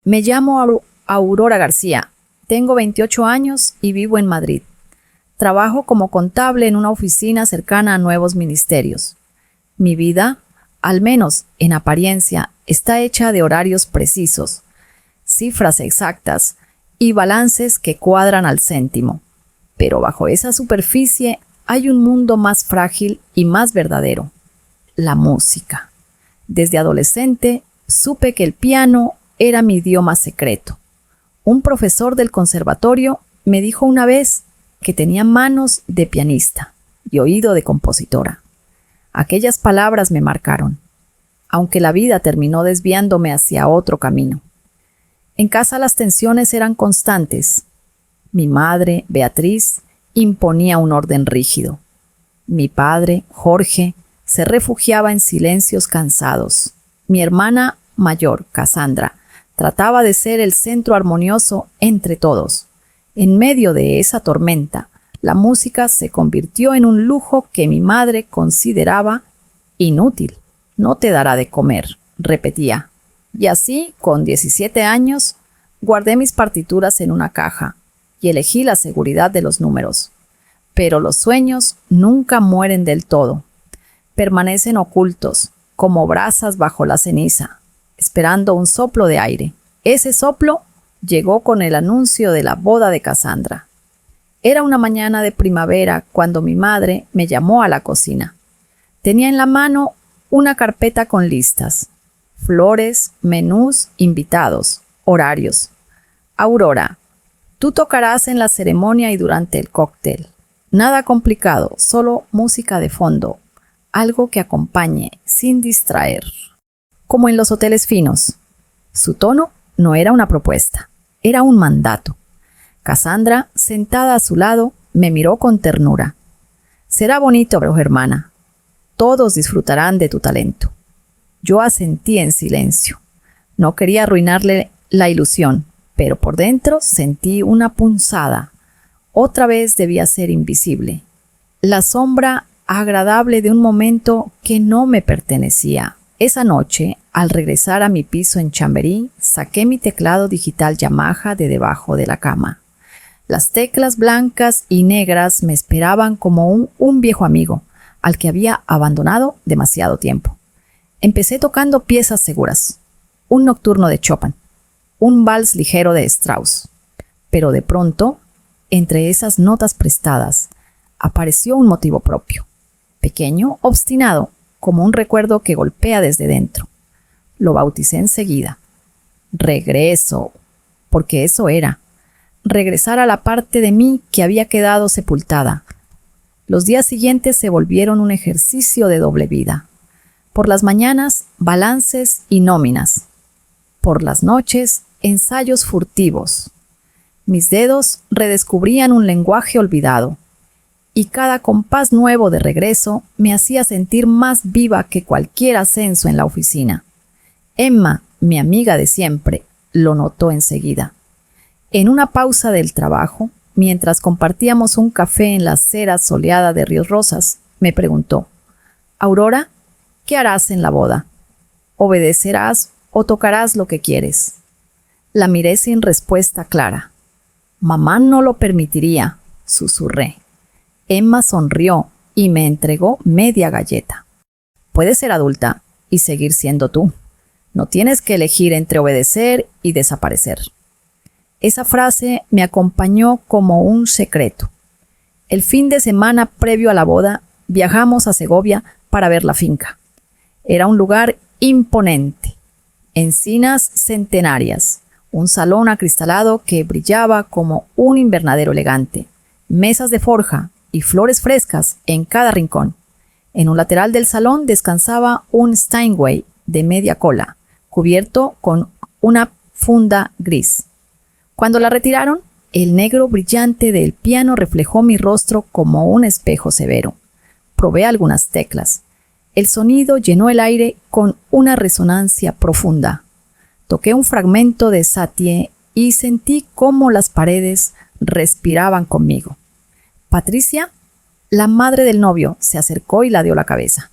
Me llamo Aurora García, tengo 28 años y vivo en Madrid. Trabajo como contable en una oficina cercana a nuevos ministerios. Mi vida, al menos en apariencia, está hecha de horarios precisos, cifras exactas y balances que cuadran al céntimo. Pero bajo esa superficie hay un mundo más frágil y más verdadero: la música. Desde adolescente supe que el piano era mi idioma secreto. Un profesor del conservatorio me dijo una vez que tenía manos de pianista y oído de compositora. Aquellas palabras me marcaron, aunque la vida terminó desviándome hacia otro camino. En casa las tensiones eran constantes. Mi madre, Beatriz, imponía un orden rígido. Mi padre, Jorge, se refugiaba en silencios cansados. Mi hermana mayor, Cassandra, trataba de ser el centro armonioso entre todos. En medio de esa tormenta, la música se convirtió en un lujo que mi madre consideraba inútil. No te dará de comer, repetía. Y así, con 17 años, guardé mis partituras en una caja y elegí la seguridad de los números. Pero los sueños nunca mueren del todo. Permanecen ocultos, como brasas bajo la ceniza, esperando un soplo de aire. Ese soplo llegó con el anuncio de la boda de Cassandra. Era una mañana de primavera cuando mi madre me llamó a la cocina. Tenía en la mano una carpeta con listas, flores, menús, invitados, horarios. Aurora, tú tocarás en la ceremonia y durante el cóctel. Nada complicado, solo música de fondo, algo que acompañe, sin distraer. Como en los hoteles finos. Su tono no era una propuesta, era un mandato. Cassandra, sentada a su lado, me miró con ternura. Será bonito, hermana. Todos disfrutarán de tu talento. Yo asentí en silencio. No quería arruinarle la ilusión, pero por dentro sentí una punzada. Otra vez debía ser invisible. La sombra agradable de un momento que no me pertenecía. Esa noche, al regresar a mi piso en Chamberí, saqué mi teclado digital Yamaha de debajo de la cama. Las teclas blancas y negras me esperaban como un viejo amigo, al que había abandonado demasiado tiempo. Empecé tocando piezas seguras, un nocturno de Chopin, un vals ligero de Strauss. Pero de pronto, entre esas notas prestadas, apareció un motivo propio, pequeño, obstinado, como un recuerdo que golpea desde dentro. Lo bauticé enseguida. Regreso, porque eso era. Regresar a la parte de mí que había quedado sepultada. Los días siguientes se volvieron un ejercicio de doble vida. Por las mañanas, balances y nóminas. Por las noches, ensayos furtivos. Mis dedos redescubrían un lenguaje olvidado. Y cada compás nuevo de regreso me hacía sentir más viva que cualquier ascenso en la oficina. Emma, mi amiga de siempre, lo notó enseguida. En una pausa del trabajo, mientras compartíamos un café en la acera soleada de Ríos Rosas, me preguntó: «Aurora, ¿qué harás en la boda? ¿Obedecerás o tocarás lo que quieres?» La miré sin respuesta clara. «Mamá no lo permitiría», susurré. Emma sonrió y me entregó media galleta. «Puedes ser adulta y seguir siendo tú. No tienes que elegir entre obedecer y desaparecer». Esa frase me acompañó como un secreto. El fin de semana previo a la boda, viajamos a Segovia para ver la finca. Era un lugar imponente. Encinas centenarias, un salón acristalado que brillaba como un invernadero elegante, mesas de forja y flores frescas en cada rincón. En un lateral del salón descansaba un Steinway de media cola, cubierto con una funda gris. Cuando la retiraron, el negro brillante del piano reflejó mi rostro como un espejo severo. Probé algunas teclas. El sonido llenó el aire con una resonancia profunda. Toqué un fragmento de Satie y sentí cómo las paredes respiraban conmigo. Patricia, la madre del novio, se acercó y ladeó la cabeza.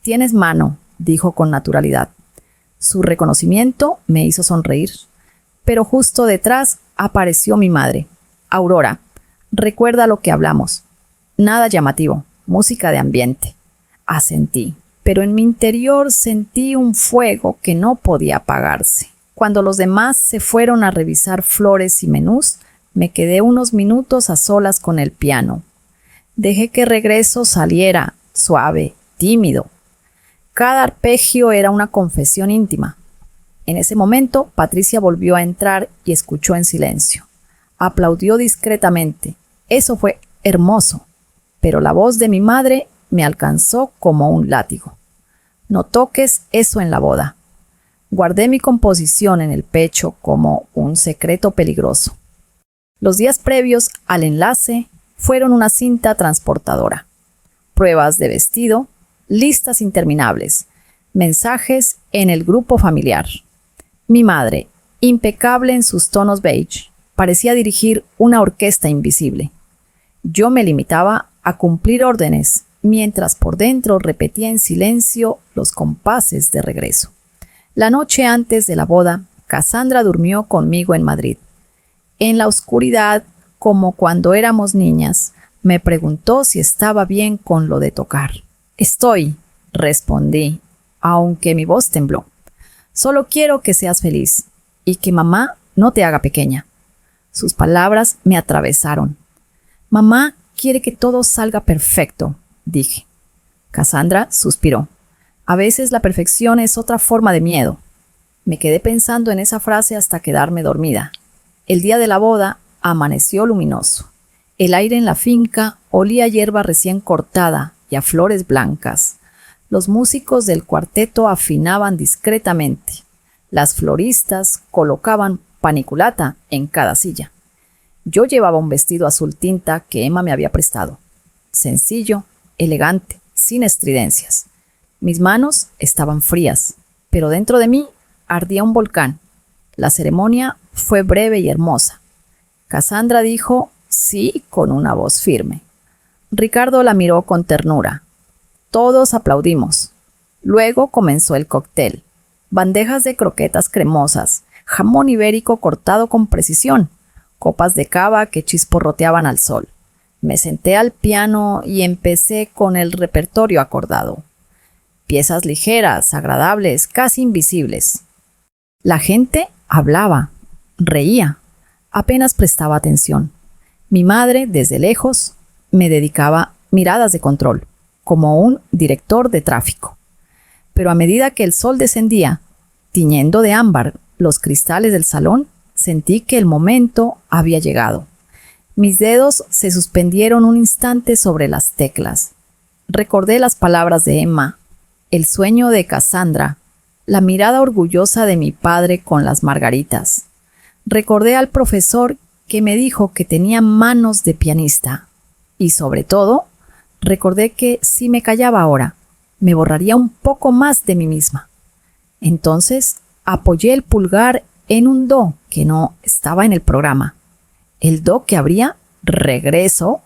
«Tienes mano», dijo con naturalidad. Su reconocimiento me hizo sonreír. pero justo detrás apareció mi madre. Aurora, recuerda lo que hablamos. Nada llamativo, música de ambiente. Asentí, pero en mi interior sentí un fuego que no podía apagarse. Cuando los demás se fueron a revisar flores y menús, me quedé unos minutos a solas con el piano. Dejé que Regreso saliera, suave, tímido. Cada arpegio era una confesión íntima. En ese momento, Patricia volvió a entrar y escuchó en silencio. Aplaudió discretamente. Eso fue hermoso. Pero la voz de mi madre me alcanzó como un látigo. No toques eso en la boda. Guardé mi composición en el pecho como un secreto peligroso. Los días previos al enlace fueron una cinta transportadora. Pruebas de vestido, listas interminables, mensajes en el grupo familiar. Mi madre, impecable en sus tonos beige, parecía dirigir una orquesta invisible. Yo me limitaba a cumplir órdenes, mientras por dentro repetía en silencio los compases de regreso. La noche antes de la boda, Cassandra durmió conmigo en Madrid. En la oscuridad, como cuando éramos niñas, me preguntó si estaba bien con lo de tocar. Estoy, respondí, aunque mi voz tembló. Solo quiero que seas feliz y que mamá no te haga pequeña. Sus palabras me atravesaron. Mamá quiere que todo salga perfecto, dije. Cassandra suspiró. A veces la perfección es otra forma de miedo. Me quedé pensando en esa frase hasta quedarme dormida. El día de la boda amaneció luminoso. El aire en la finca olía a hierba recién cortada y a flores blancas. Los músicos del cuarteto afinaban discretamente. Las floristas colocaban paniculata en cada silla. Yo llevaba un vestido azul tinta que Emma me había prestado. Sencillo, elegante, sin estridencias. Mis manos estaban frías, pero dentro de mí ardía un volcán. La ceremonia fue breve y hermosa. Cassandra dijo sí con una voz firme. Ricardo la miró con ternura. Todos aplaudimos. Luego comenzó el cóctel. Bandejas de croquetas cremosas, jamón ibérico cortado con precisión, copas de cava que chisporroteaban al sol. Me senté al piano y empecé con el repertorio acordado. Piezas ligeras, agradables, casi invisibles. La gente hablaba, reía, apenas prestaba atención. Mi madre, desde lejos, me dedicaba miradas de control, como un director de tráfico. Pero a medida que el sol descendía, tiñendo de ámbar los cristales del salón, sentí que el momento había llegado. Mis dedos se suspendieron un instante sobre las teclas. Recordé las palabras de Emma, el sueño de Cassandra, la mirada orgullosa de mi padre con las margaritas. Recordé al profesor que me dijo que tenía manos de pianista. Y sobre todo, recordé que si me callaba ahora, me borraría un poco más de mí misma. Entonces, apoyé el pulgar en un do que no estaba en el programa. El do que abría regreso.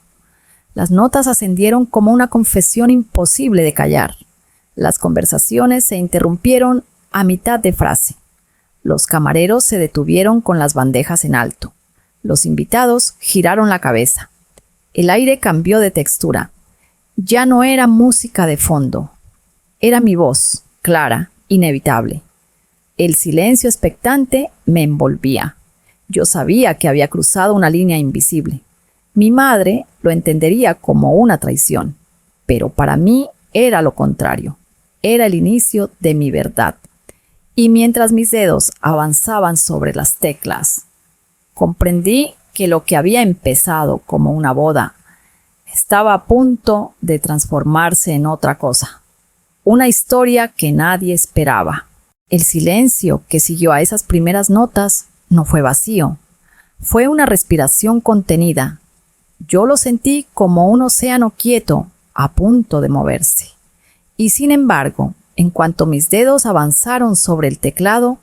Las notas ascendieron como una confesión imposible de callar. Las conversaciones se interrumpieron a mitad de frase. Los camareros se detuvieron con las bandejas en alto. Los invitados giraron la cabeza. El aire cambió de textura. Ya no era música de fondo. Era mi voz, clara, inevitable. El silencio expectante me envolvía. Yo sabía que había cruzado una línea invisible. Mi madre lo entendería como una traición, pero para mí era lo contrario. Era el inicio de mi verdad. Y mientras mis dedos avanzaban sobre las teclas, comprendí que lo que había empezado como una boda estaba a punto de transformarse en otra cosa. Una historia que nadie esperaba. El silencio que siguió a esas primeras notas no fue vacío. Fue una respiración contenida. Yo lo sentí como un océano quieto, a punto de moverse. Y sin embargo, en cuanto mis dedos avanzaron sobre el teclado,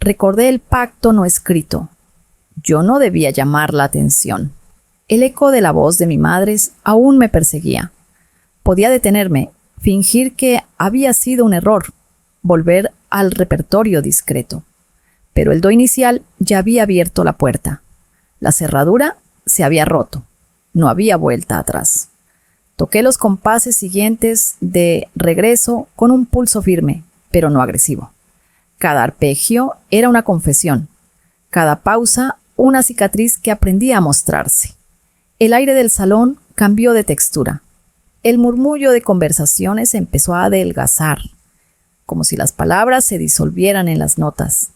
recordé el pacto no escrito. Yo no debía llamar la atención. El eco de la voz de mi madre aún me perseguía. Podía detenerme, fingir que había sido un error, volver al repertorio discreto. pero el do inicial ya había abierto la puerta. La cerradura se había roto. No había vuelta atrás. Toqué los compases siguientes de regreso con un pulso firme, pero no agresivo. Cada arpegio era una confesión. Cada pausa, una cicatriz que aprendía a mostrarse. El aire del salón cambió de textura. El murmullo de conversaciones empezó a adelgazar, como si las palabras se disolvieran en las notas.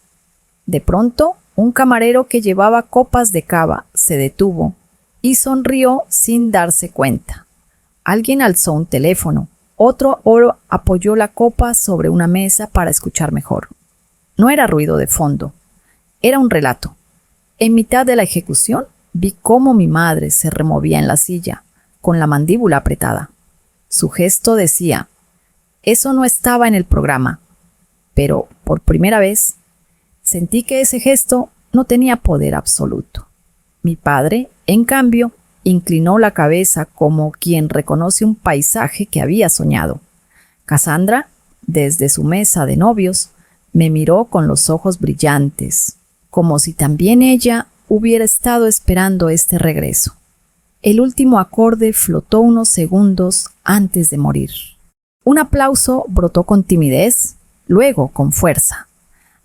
De pronto, un camarero que llevaba copas de cava se detuvo y sonrió sin darse cuenta. Alguien alzó un teléfono. Otro apoyó la copa sobre una mesa para escuchar mejor. No era ruido de fondo. Era un relato. En mitad de la ejecución, vi cómo mi madre se removía en la silla, con la mandíbula apretada. Su gesto decía, eso no estaba en el programa. Pero, por primera vez, sentí que ese gesto no tenía poder absoluto. Mi padre, en cambio, inclinó la cabeza como quien reconoce un paisaje que había soñado. Cassandra, desde su mesa de novios, me miró con los ojos brillantes, como si también ella hubiera estado esperando este regreso. El último acorde flotó unos segundos antes de morir. Un aplauso brotó con timidez, luego con fuerza,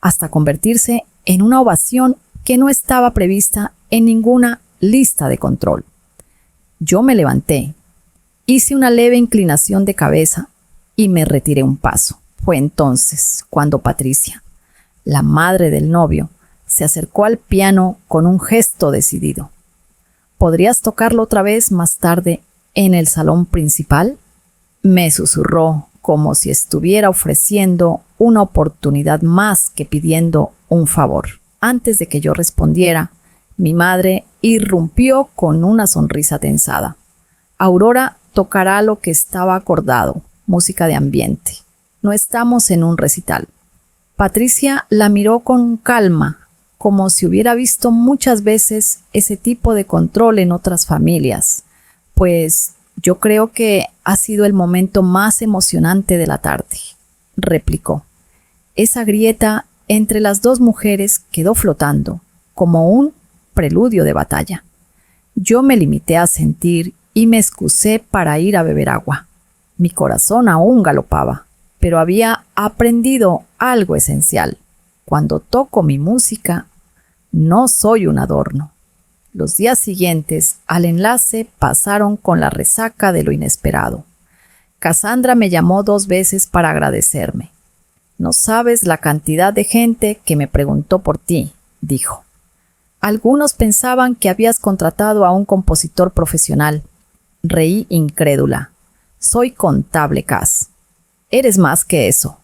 hasta convertirse en una ovación que no estaba prevista en ninguna lista de control. Yo me levanté, hice una leve inclinación de cabeza y me retiré un paso. Fue entonces cuando Patricia, la madre del novio, se acercó al piano con un gesto decidido. ¿Podrías tocarlo otra vez más tarde en el salón principal? Me susurró como si estuviera ofreciendo una oportunidad más que pidiendo un favor. Antes de que yo respondiera, mi madre irrumpió con una sonrisa tensada. Aurora tocará lo que estaba acordado, música de ambiente. No estamos en un recital. Patricia la miró con calma, como si hubiera visto muchas veces ese tipo de control en otras familias, pues yo creo que ha sido el momento más emocionante de la tarde, replicó. Esa grieta entre las dos mujeres quedó flotando, como un preludio de batalla. Yo me limité a sentir y me excusé para ir a beber agua. Mi corazón aún galopaba, pero había aprendido algo esencial. Cuando toco mi música, no soy un adorno. Los días siguientes al enlace pasaron con la resaca de lo inesperado. Cassandra me llamó 2 veces para agradecerme. No sabes la cantidad de gente que me preguntó por ti, dijo. Algunos pensaban que habías contratado a un compositor profesional. Reí incrédula. Soy contable, Cass. Eres más que eso,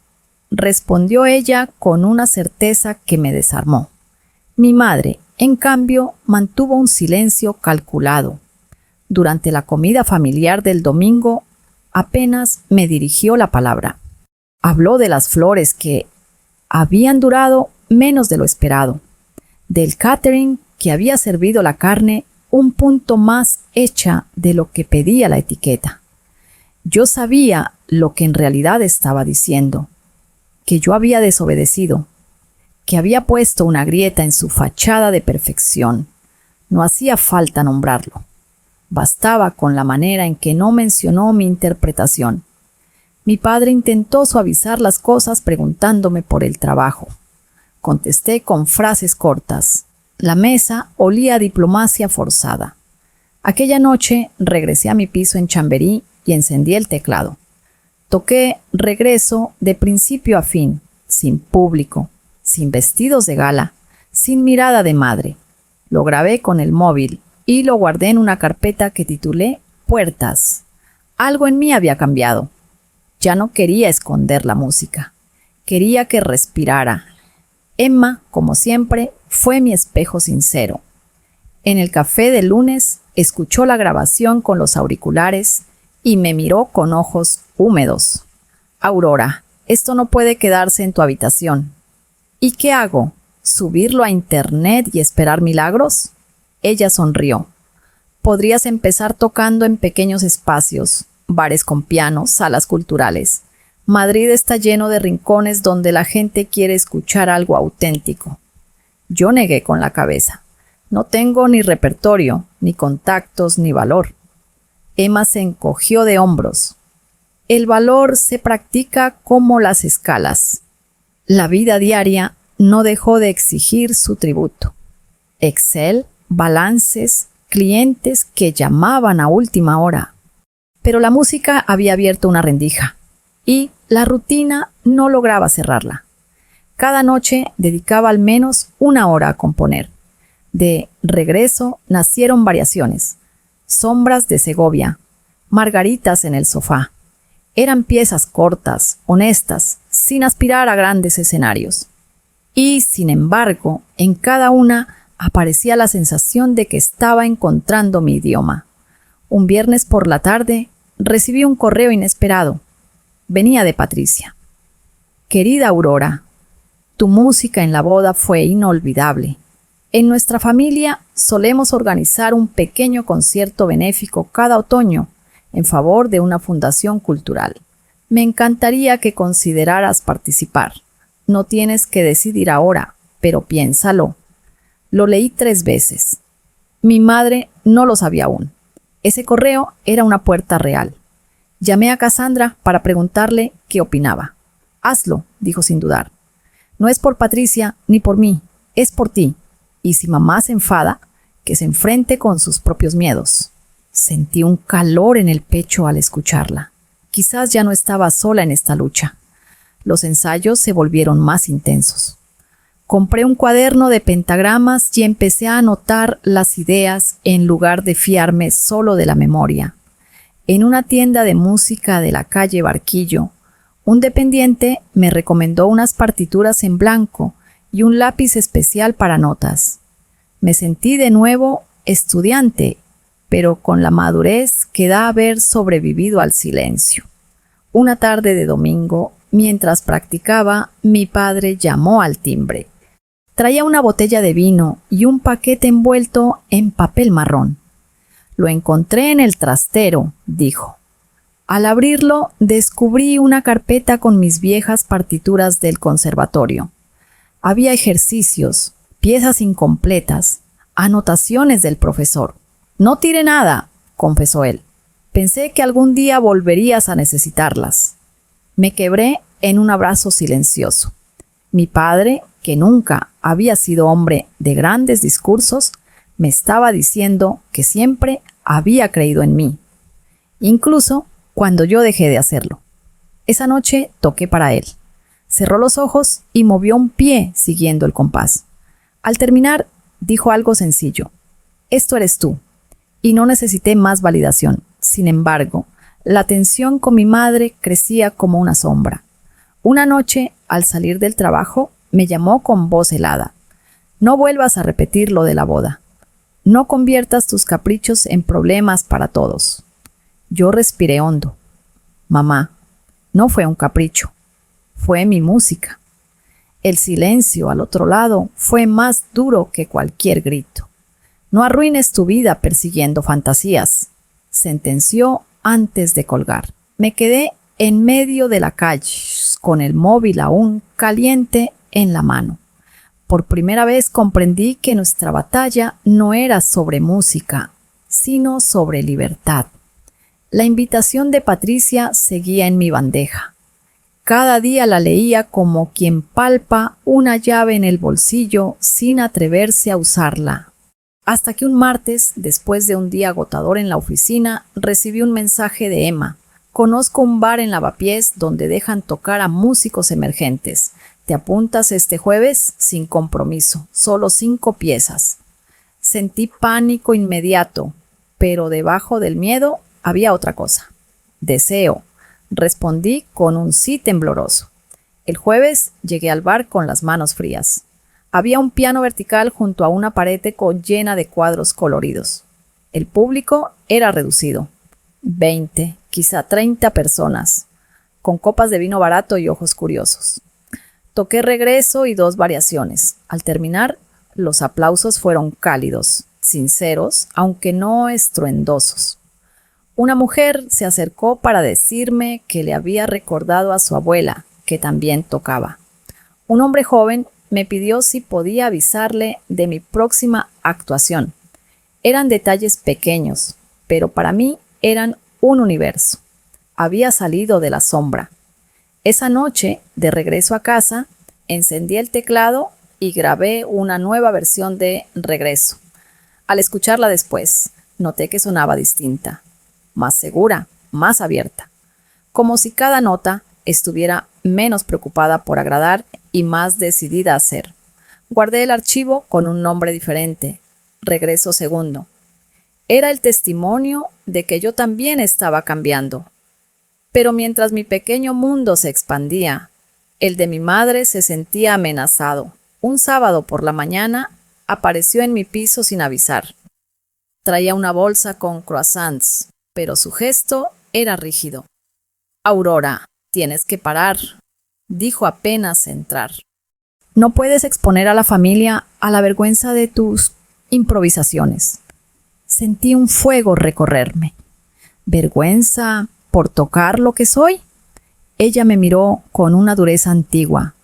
respondió ella con una certeza que me desarmó. Mi madre, en cambio, mantuvo un silencio calculado. Durante la comida familiar del domingo, apenas me dirigió la palabra. Habló de las flores que habían durado menos de lo esperado, del catering que había servido la carne un punto más hecha de lo que pedía la etiqueta. Yo sabía lo que en realidad estaba diciendo, que yo había desobedecido, que había puesto una grieta en su fachada de perfección. No hacía falta nombrarlo. Bastaba con la manera en que no mencionó mi interpretación. Mi padre intentó suavizar las cosas preguntándome por el trabajo. Contesté con frases cortas. La mesa olía a diplomacia forzada. Aquella noche regresé a mi piso en Chamberí y encendí el teclado. Toqué Regreso de principio a fin, sin público, sin vestidos de gala, sin mirada de madre. Lo grabé con el móvil y lo guardé en una carpeta que titulé Puertas. Algo en mí había cambiado. Ya no quería esconder la música. Quería que respirara. Emma, como siempre, fue mi espejo sincero. En el café del lunes escuchó la grabación con los auriculares y me miró con ojos húmedos. Aurora, esto no puede quedarse en tu habitación. ¿Y qué hago? ¿Subirlo a internet y esperar milagros? Ella sonrió. Podrías empezar tocando en pequeños espacios, bares con piano, salas culturales. Madrid está lleno de rincones donde la gente quiere escuchar algo auténtico. Yo negué con la cabeza. No tengo ni repertorio, ni contactos, ni valor. Emma se encogió de hombros. El valor se practica como las escalas. La vida diaria no dejó de exigir su tributo. Excel, balances, clientes que llamaban a última hora. Pero la música había abierto una rendija y la rutina no lograba cerrarla. Cada noche dedicaba al menos 1 hora a componer. De Regreso nacieron variaciones. Sombras de Segovia, Margaritas en el sofá. Eran piezas cortas, honestas, sin aspirar a grandes escenarios. Y, sin embargo, en cada una aparecía la sensación de que estaba encontrando mi idioma. Un viernes por la tarde recibí un correo inesperado. Venía de Patricia. Querida Aurora, tu música en la boda fue inolvidable. En nuestra familia solemos organizar un pequeño concierto benéfico cada otoño en favor de una fundación cultural. Me encantaría que consideraras participar. No tienes que decidir ahora, pero piénsalo. Lo leí 3 veces. Mi madre no lo sabía aún. Ese correo era una puerta real. Llamé a Cassandra para preguntarle qué opinaba. Hazlo, dijo sin dudar. No es por Patricia ni por mí, es por ti. Y si mamá se enfada, que se enfrente con sus propios miedos. Sentí un calor en el pecho al escucharla. Quizás ya no estaba sola en esta lucha. Los ensayos se volvieron más intensos. Compré un cuaderno de pentagramas y empecé a anotar las ideas en lugar de fiarme solo de la memoria. En una tienda de música de la calle Barquillo, un dependiente me recomendó unas partituras en blanco y un lápiz especial para notas. Me sentí de nuevo estudiante, pero con la madurez que da haber sobrevivido al silencio. Una tarde de domingo, mientras practicaba, mi padre llamó al timbre. Traía una botella de vino y un paquete envuelto en papel marrón. Lo encontré en el trastero, dijo. Al abrirlo, descubrí una carpeta con mis viejas partituras del conservatorio. Había ejercicios, piezas incompletas, anotaciones del profesor. No tiré nada, confesó él. Pensé que algún día volverías a necesitarlas. Me quebré en un abrazo silencioso. Mi padre, que nunca había sido hombre de grandes discursos, me estaba diciendo que siempre había creído en mí, incluso cuando yo dejé de hacerlo. Esa noche toqué para él. Cerró los ojos y movió un pie siguiendo el compás. Al terminar, dijo algo sencillo. Esto eres tú. Y no necesité más validación. Sin embargo, la tensión con mi madre crecía como una sombra. Una noche, al salir del trabajo, me llamó con voz helada. No vuelvas a repetir lo de la boda. No conviertas tus caprichos en problemas para todos. Yo respiré hondo. Mamá, no fue un capricho. Fue mi música. El silencio al otro lado fue más duro que cualquier grito. No arruines tu vida persiguiendo fantasías, sentenció antes de colgar. Me quedé en medio de la calle, con el móvil aún caliente en la mano. Por primera vez comprendí que nuestra batalla no era sobre música, sino sobre libertad. La invitación de Patricia seguía en mi bandeja. Cada día la leía como quien palpa una llave en el bolsillo sin atreverse a usarla. Hasta que un martes, después de un día agotador en la oficina, recibí un mensaje de Emma. Conozco un bar en Lavapiés donde dejan tocar a músicos emergentes. ¿Te apuntas este jueves? Sin compromiso, solo 5 piezas. Sentí pánico inmediato, pero debajo del miedo había otra cosa. Deseo. Respondí con un sí tembloroso. El jueves llegué al bar con las manos frías. Había un piano vertical junto a una pared llena de cuadros coloridos. El público era reducido. 20, quizá 30 personas, con copas de vino barato y ojos curiosos. Toqué Regreso y 2 variaciones. Al terminar, los aplausos fueron cálidos, sinceros, aunque no estruendosos. Una mujer se acercó para decirme que le había recordado a su abuela, que también tocaba. Un hombre joven, me pidió si podía avisarle de mi próxima actuación. Eran detalles pequeños, pero para mí eran un universo. Había salido de la sombra. Esa noche, de regreso a casa, encendí el teclado y grabé una nueva versión de Regreso. Al escucharla después, noté que sonaba distinta, más segura, más abierta, como si cada nota estuviera menos preocupada por agradar y más decidida a ser. Guardé el archivo con un nombre diferente, Regreso Segundo. Era el testimonio de que yo también estaba cambiando. Pero mientras mi pequeño mundo se expandía, el de mi madre se sentía amenazado. Un sábado por la mañana apareció en mi piso sin avisar. Traía una bolsa con croissants, pero su gesto era rígido. «Aurora, tienes que parar», dijo apenas entrar. «No puedes exponer a la familia a la vergüenza de tus improvisaciones». Sentí un fuego recorrerme. ¿Vergüenza por tocar lo que soy? Ella me miró con una dureza antigua.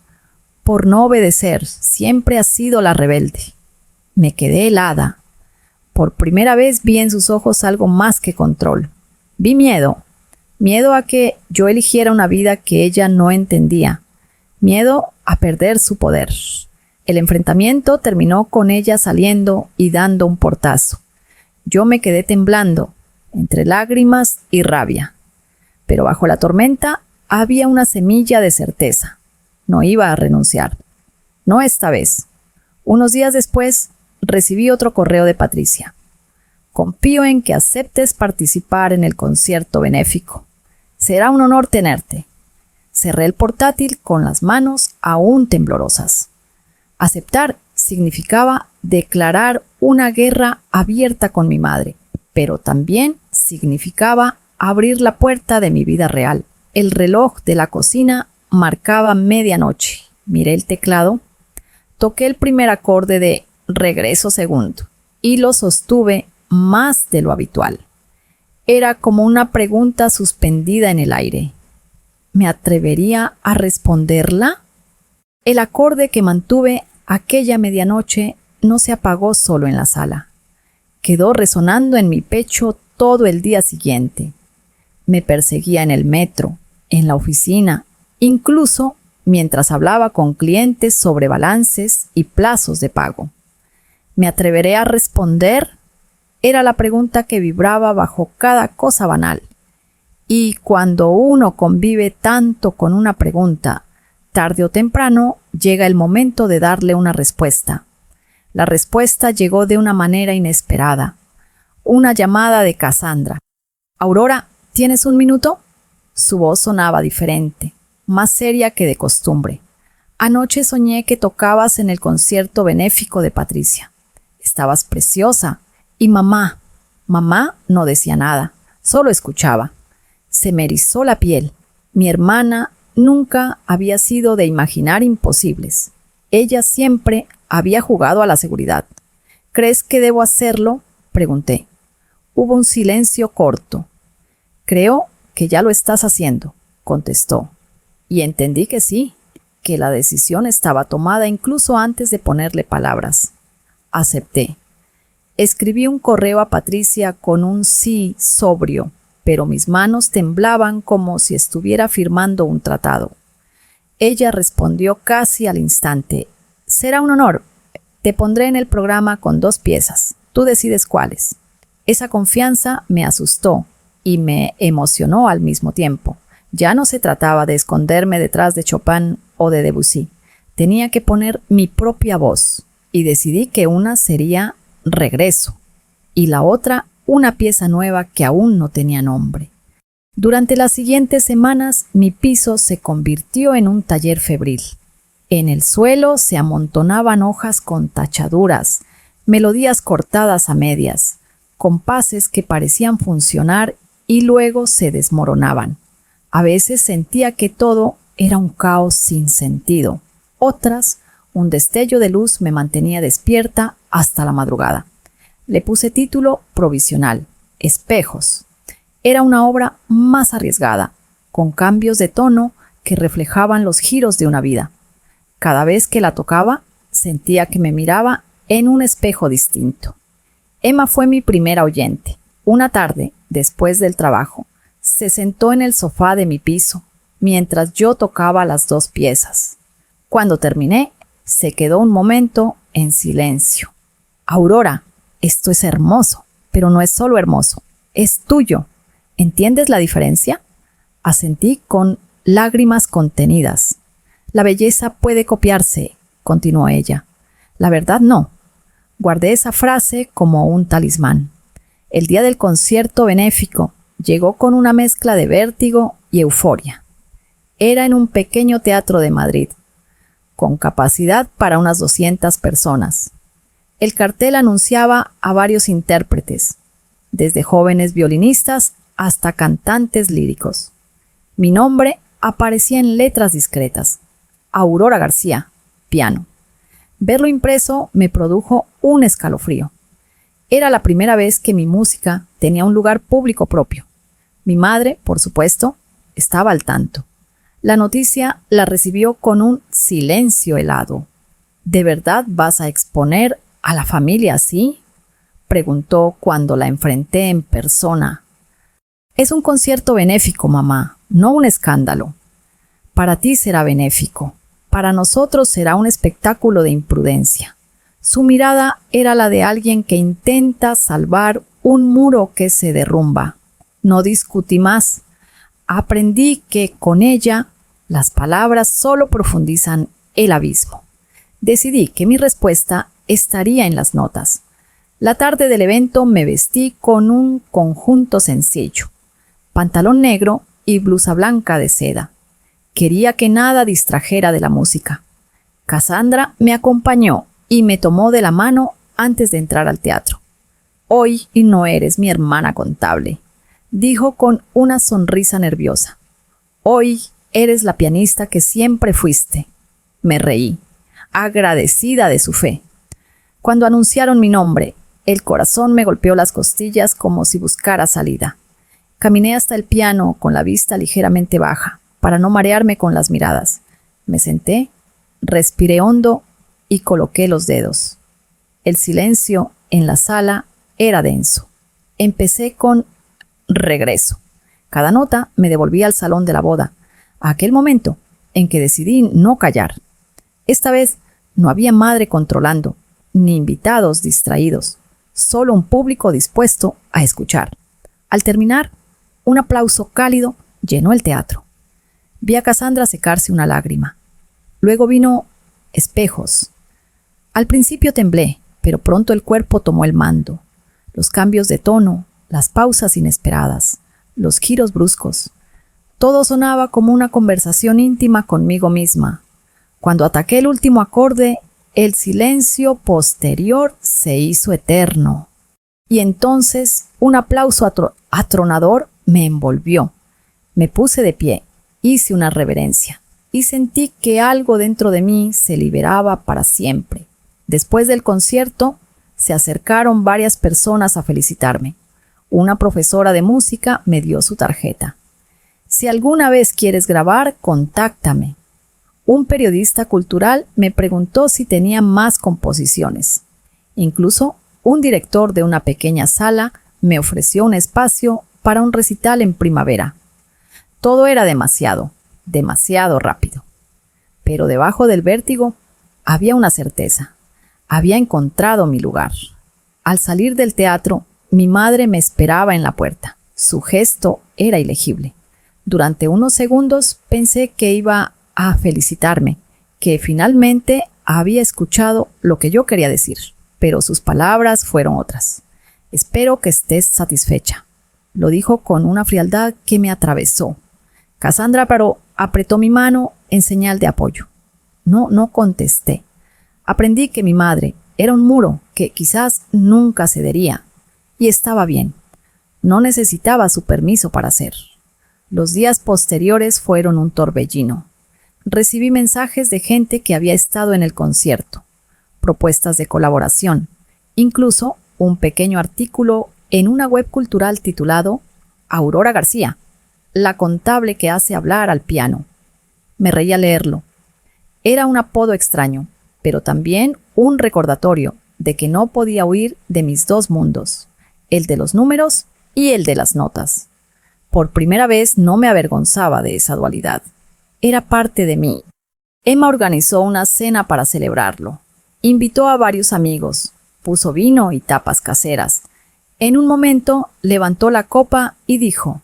Por no obedecer, siempre has sido la rebelde. Me quedé helada. Por primera vez vi en sus ojos algo más que control. Vi miedo. Miedo a que yo eligiera una vida que ella no entendía. Miedo a perder su poder. El enfrentamiento terminó con ella saliendo y dando un portazo. Yo me quedé temblando, entre lágrimas y rabia. Pero bajo la tormenta había una semilla de certeza. No iba a renunciar. No esta vez. Unos días después, recibí otro correo de Patricia. «Confío en que aceptes participar en el concierto benéfico. Será un honor tenerte». Cerré el portátil con las manos aún temblorosas. Aceptar significaba declarar una guerra abierta con mi madre, pero también significaba abrir la puerta de mi vida real. El reloj de la cocina marcaba medianoche. Miré el teclado, toqué el primer acorde de Regreso Segundo y lo sostuve más de lo habitual. Era como una pregunta suspendida en el aire. ¿Me atrevería a responderla? El acorde que mantuve aquella medianoche no se apagó solo en la sala. Quedó resonando en mi pecho todo el día siguiente. Me perseguía en el metro, en la oficina, incluso mientras hablaba con clientes sobre balances y plazos de pago. ¿Me atreveré a responder? Era la pregunta que vibraba bajo cada cosa banal. Y cuando uno convive tanto con una pregunta, tarde o temprano llega el momento de darle una respuesta. La respuesta llegó de una manera inesperada. Una llamada de Cassandra. «Aurora, ¿tienes un minuto?» Su voz sonaba diferente, más seria que de costumbre. «Anoche soñé que tocabas en el concierto benéfico de Patricia. Estabas preciosa. Y mamá no decía nada, solo escuchaba. Se me erizó la piel. Mi hermana nunca había sido de imaginar imposibles. Ella siempre había jugado a la seguridad. ¿Crees que debo hacerlo?», pregunté. Hubo un silencio corto. «Creo que ya lo estás haciendo», contestó. Y entendí que sí, que la decisión estaba tomada incluso antes de ponerle palabras. Acepté. Escribí un correo a Patricia con un sí sobrio, pero mis manos temblaban como si estuviera firmando un tratado. Ella respondió casi al instante. «Será un honor. Te pondré en el programa con 2 piezas. Tú decides cuáles». Esa confianza me asustó y me emocionó al mismo tiempo. Ya no se trataba de esconderme detrás de Chopin o de Debussy. Tenía que poner mi propia voz y decidí que una sería Regreso y la otra una pieza nueva que aún no tenía nombre. Durante las siguientes semanas mi piso se convirtió en un taller febril. En el suelo se amontonaban hojas con tachaduras, melodías cortadas a medias, compases que parecían funcionar y luego se desmoronaban. A veces sentía que todo era un caos sin sentido. Otras, un destello de luz me mantenía despierta hasta la madrugada. Le puse título provisional, Espejos. Era una obra más arriesgada, con cambios de tono que reflejaban los giros de una vida. Cada vez que la tocaba, sentía que me miraba en un espejo distinto. Emma fue mi primera oyente. Una tarde, después del trabajo, se sentó en el sofá de mi piso, mientras yo tocaba las 2 piezas. Cuando terminé, se quedó un momento en silencio. Aurora, esto es hermoso, pero no es solo hermoso, es tuyo. ¿Entiendes la diferencia? Asentí con lágrimas contenidas. La belleza puede copiarse, continuó ella. La verdad no. Guardé esa frase como un talismán. El día del concierto benéfico llegó con una mezcla de vértigo y euforia. Era en un pequeño teatro de Madrid, con capacidad para unas 200 personas. El cartel anunciaba a varios intérpretes, desde jóvenes violinistas hasta cantantes líricos. Mi nombre aparecía en letras discretas. Aurora García, piano. Verlo impreso me produjo un escalofrío. Era la primera vez que mi música tenía un lugar público propio. Mi madre, por supuesto, estaba al tanto. La noticia la recibió con un silencio helado. ¿De verdad vas a exponer a la familia así?, preguntó cuando la enfrenté en persona. Es un concierto benéfico, mamá, no un escándalo. Para ti será benéfico. Para nosotros será un espectáculo de imprudencia. Su mirada era la de alguien que intenta salvar un muro que se derrumba. No discutí más. Aprendí que con ella las palabras solo profundizan el abismo. Decidí que mi respuesta estaría en las notas. La tarde del evento me vestí con un conjunto sencillo, pantalón negro y blusa blanca de seda. Quería que nada distrajera de la música. Cassandra me acompañó y me tomó de la mano antes de entrar al teatro. Hoy no eres mi hermana contable, dijo con una sonrisa nerviosa. Hoy eres la pianista que siempre fuiste. Me reí, agradecida de su fe. Cuando anunciaron mi nombre, el corazón me golpeó las costillas como si buscara salida. Caminé hasta el piano con la vista ligeramente baja, para no marearme con las miradas. Me senté, respiré hondo y coloqué los dedos. El silencio en la sala era denso. Empecé con regreso. Cada nota me devolvía al salón de la boda, a aquel momento en que decidí no callar. Esta vez no había madre controlando, ni invitados distraídos, solo un público dispuesto a escuchar. Al terminar, un aplauso cálido llenó el teatro. Vi a Cassandra secarse una lágrima. Luego vino espejos. Al principio temblé, pero pronto el cuerpo tomó el mando. Los cambios de tono, las pausas inesperadas, los giros bruscos. Todo sonaba como una conversación íntima conmigo misma. Cuando ataqué el último acorde, el silencio posterior se hizo eterno. Y entonces un aplauso atronador me envolvió. Me puse de pie, hice una reverencia y sentí que algo dentro de mí se liberaba para siempre. Después del concierto, se acercaron varias personas a felicitarme. Una profesora de música me dio su tarjeta. Si alguna vez quieres grabar, contáctame. Un periodista cultural me preguntó si tenía más composiciones. Incluso un director de una pequeña sala me ofreció un espacio para un recital en primavera. Todo era demasiado rápido. Pero debajo del vértigo había una certeza. Había encontrado mi lugar. Al salir del teatro, mi madre me esperaba en la puerta. Su gesto era ilegible. Durante unos segundos pensé que iba a felicitarme, que finalmente había escuchado lo que yo quería decir, pero sus palabras fueron otras. Espero que estés satisfecha, lo dijo con una frialdad que me atravesó. Cassandra apretó mi mano en señal de apoyo. No contesté. Aprendí que mi madre era un muro que quizás nunca cedería, y estaba bien. No necesitaba su permiso para hacer. Los días posteriores fueron un torbellino. Recibí mensajes de gente que había estado en el concierto, propuestas de colaboración, incluso un pequeño artículo en una web cultural titulado Aurora García, la contable que hace hablar al piano. Me reí al leerlo. Era un apodo extraño, pero también un recordatorio de que no podía huir de mis dos mundos, el de los números y el de las notas. Por primera vez no me avergonzaba de esa dualidad. Era parte de mí. Emma organizó una cena para celebrarlo. Invitó a varios amigos, puso vino y tapas caseras. En un momento levantó la copa y dijo: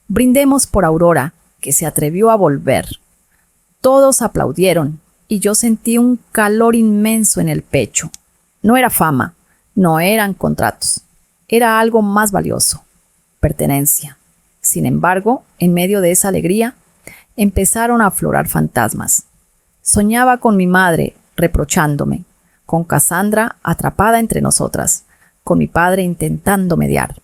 «Brindemos por Aurora, que se atrevió a volver». Todos aplaudieron y yo sentí un calor inmenso en el pecho. No era fama, no eran contratos, era algo más valioso: pertenencia. Sin embargo, en medio de esa alegría, empezaron a aflorar fantasmas. Soñaba con mi madre reprochándome, con Cassandra atrapada entre nosotras, con mi padre intentando mediar.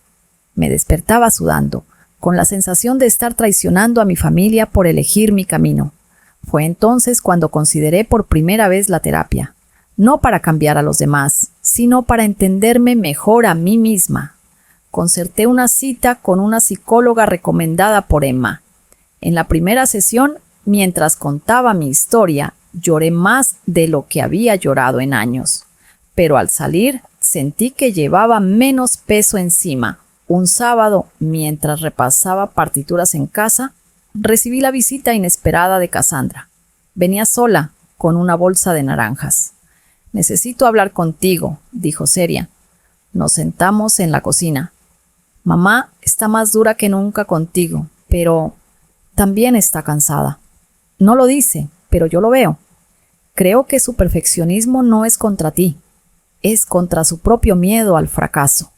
Me despertaba sudando, con la sensación de estar traicionando a mi familia por elegir mi camino. Fue entonces cuando consideré por primera vez la terapia, no para cambiar a los demás, sino para entenderme mejor a mí misma. Concerté una cita con una psicóloga recomendada por Emma. En la primera sesión, mientras contaba mi historia, lloré más de lo que había llorado en años. Pero al salir, sentí que llevaba menos peso encima. Un sábado, mientras repasaba partituras en casa, recibí la visita inesperada de Cassandra. Venía sola, con una bolsa de naranjas. «Necesito hablar contigo», dijo seria. Nos sentamos en la cocina. «Mamá está más dura que nunca contigo, pero también está cansada. No lo dice, pero yo lo veo. Creo que su perfeccionismo no es contra ti, es contra su propio miedo al fracaso».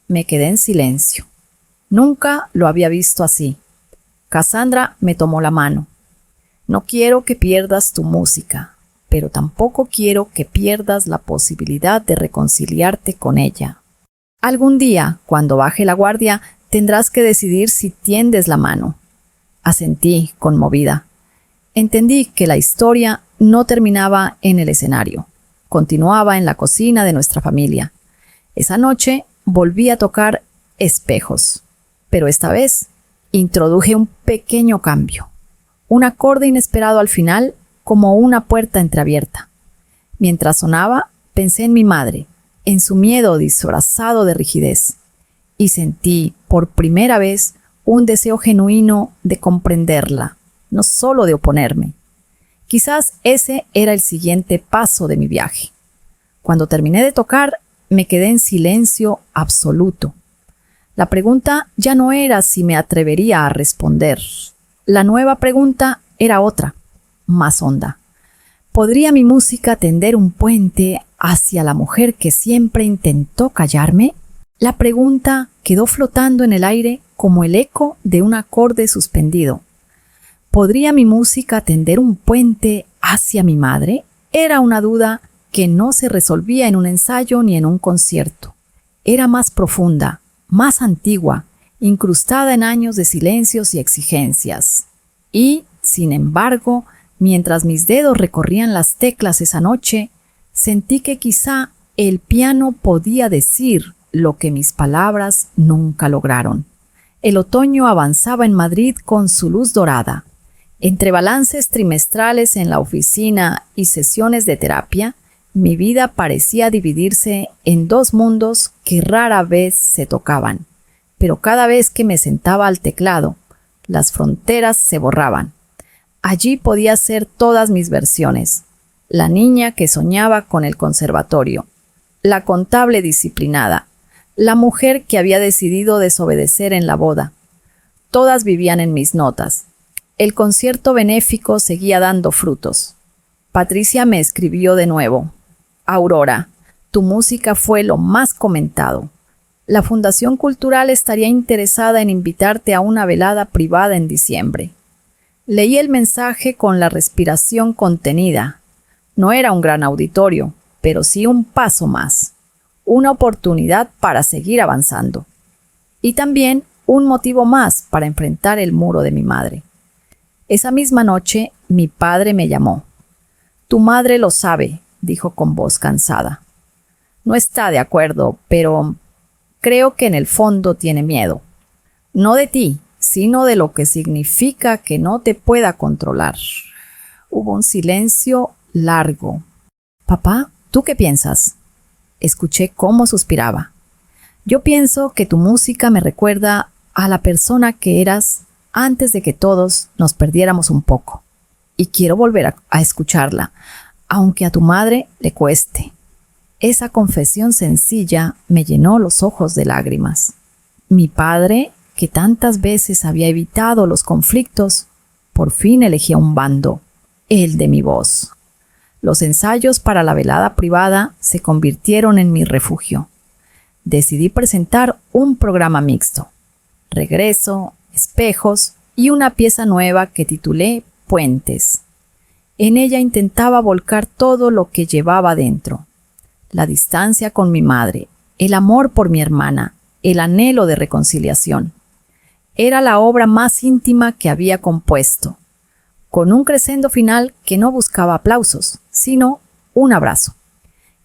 Me quedé en silencio. Nunca lo había visto así. Cassandra me tomó la mano. «No quiero que pierdas tu música, pero tampoco quiero que pierdas la posibilidad de reconciliarte con ella. Algún día, cuando baje la guardia, tendrás que decidir si tiendes la mano». Asentí, conmovida. Entendí que la historia no terminaba en el escenario, continuaba en la cocina de nuestra familia. Esa noche volví a tocar espejos, pero esta vez introduje un pequeño cambio, un acorde inesperado al final, como una puerta entreabierta. Mientras sonaba, pensé en mi madre, en su miedo disfrazado de rigidez, y sentí, por primera vez, un deseo genuino de comprenderla, no solo de oponerme. Quizás ese era el siguiente paso de mi viaje. Cuando terminé de tocar, me quedé en silencio absoluto. La pregunta ya no era si me atrevería a responder. La nueva pregunta era otra, más honda. ¿Podría mi música tender un puente hacia la mujer que siempre intentó callarme? La pregunta quedó flotando en el aire como el eco de un acorde suspendido. ¿Podría mi música tender un puente hacia mi madre? Era una duda que no se resolvía en un ensayo ni en un concierto. Era más profunda, más antigua, incrustada en años de silencios y exigencias. Y, sin embargo, mientras mis dedos recorrían las teclas esa noche, sentí que quizá el piano podía decir lo que mis palabras nunca lograron. El otoño avanzaba en Madrid con su luz dorada. Entre balances trimestrales en la oficina y sesiones de terapia, mi vida parecía dividirse en dos mundos que rara vez se tocaban. Pero cada vez que me sentaba al teclado, las fronteras se borraban. Allí podía ser todas mis versiones: la niña que soñaba con el conservatorio, la contable disciplinada, la mujer que había decidido desobedecer en la boda. Todas vivían en mis notas. El concierto benéfico seguía dando frutos. Patricia me escribió de nuevo: «Aurora, tu música fue lo más comentado. La Fundación Cultural estaría interesada en invitarte a una velada privada en diciembre». Leí el mensaje con la respiración contenida. No era un gran auditorio, pero sí un paso más, una oportunidad para seguir avanzando. Y también un motivo más para enfrentar el muro de mi madre. Esa misma noche, mi padre me llamó. «Tu madre lo sabe», dijo con voz cansada. «No está de acuerdo, pero creo que en el fondo tiene miedo. No de ti, sino de lo que significa que no te pueda controlar. Hubo un silencio largo. Papá, ¿tú qué piensas? Escuché cómo suspiraba. Yo pienso que tu música me recuerda a la persona que eras antes de que todos nos perdiéramos un poco. Y quiero volver a escucharla, aunque a tu madre le cueste. Esa confesión sencilla me llenó los ojos de lágrimas. Mi padre, que tantas veces había evitado los conflictos, por fin elegía un bando, el de mi voz. Los ensayos para la velada privada se convirtieron en mi refugio. Decidí presentar un programa mixto. Regreso, espejos y una pieza nueva que titulé Puentes. En ella intentaba volcar todo lo que llevaba dentro. La distancia con mi madre, el amor por mi hermana, el anhelo de reconciliación. Era la obra más íntima que había compuesto, con un crescendo final que no buscaba aplausos, sino un abrazo.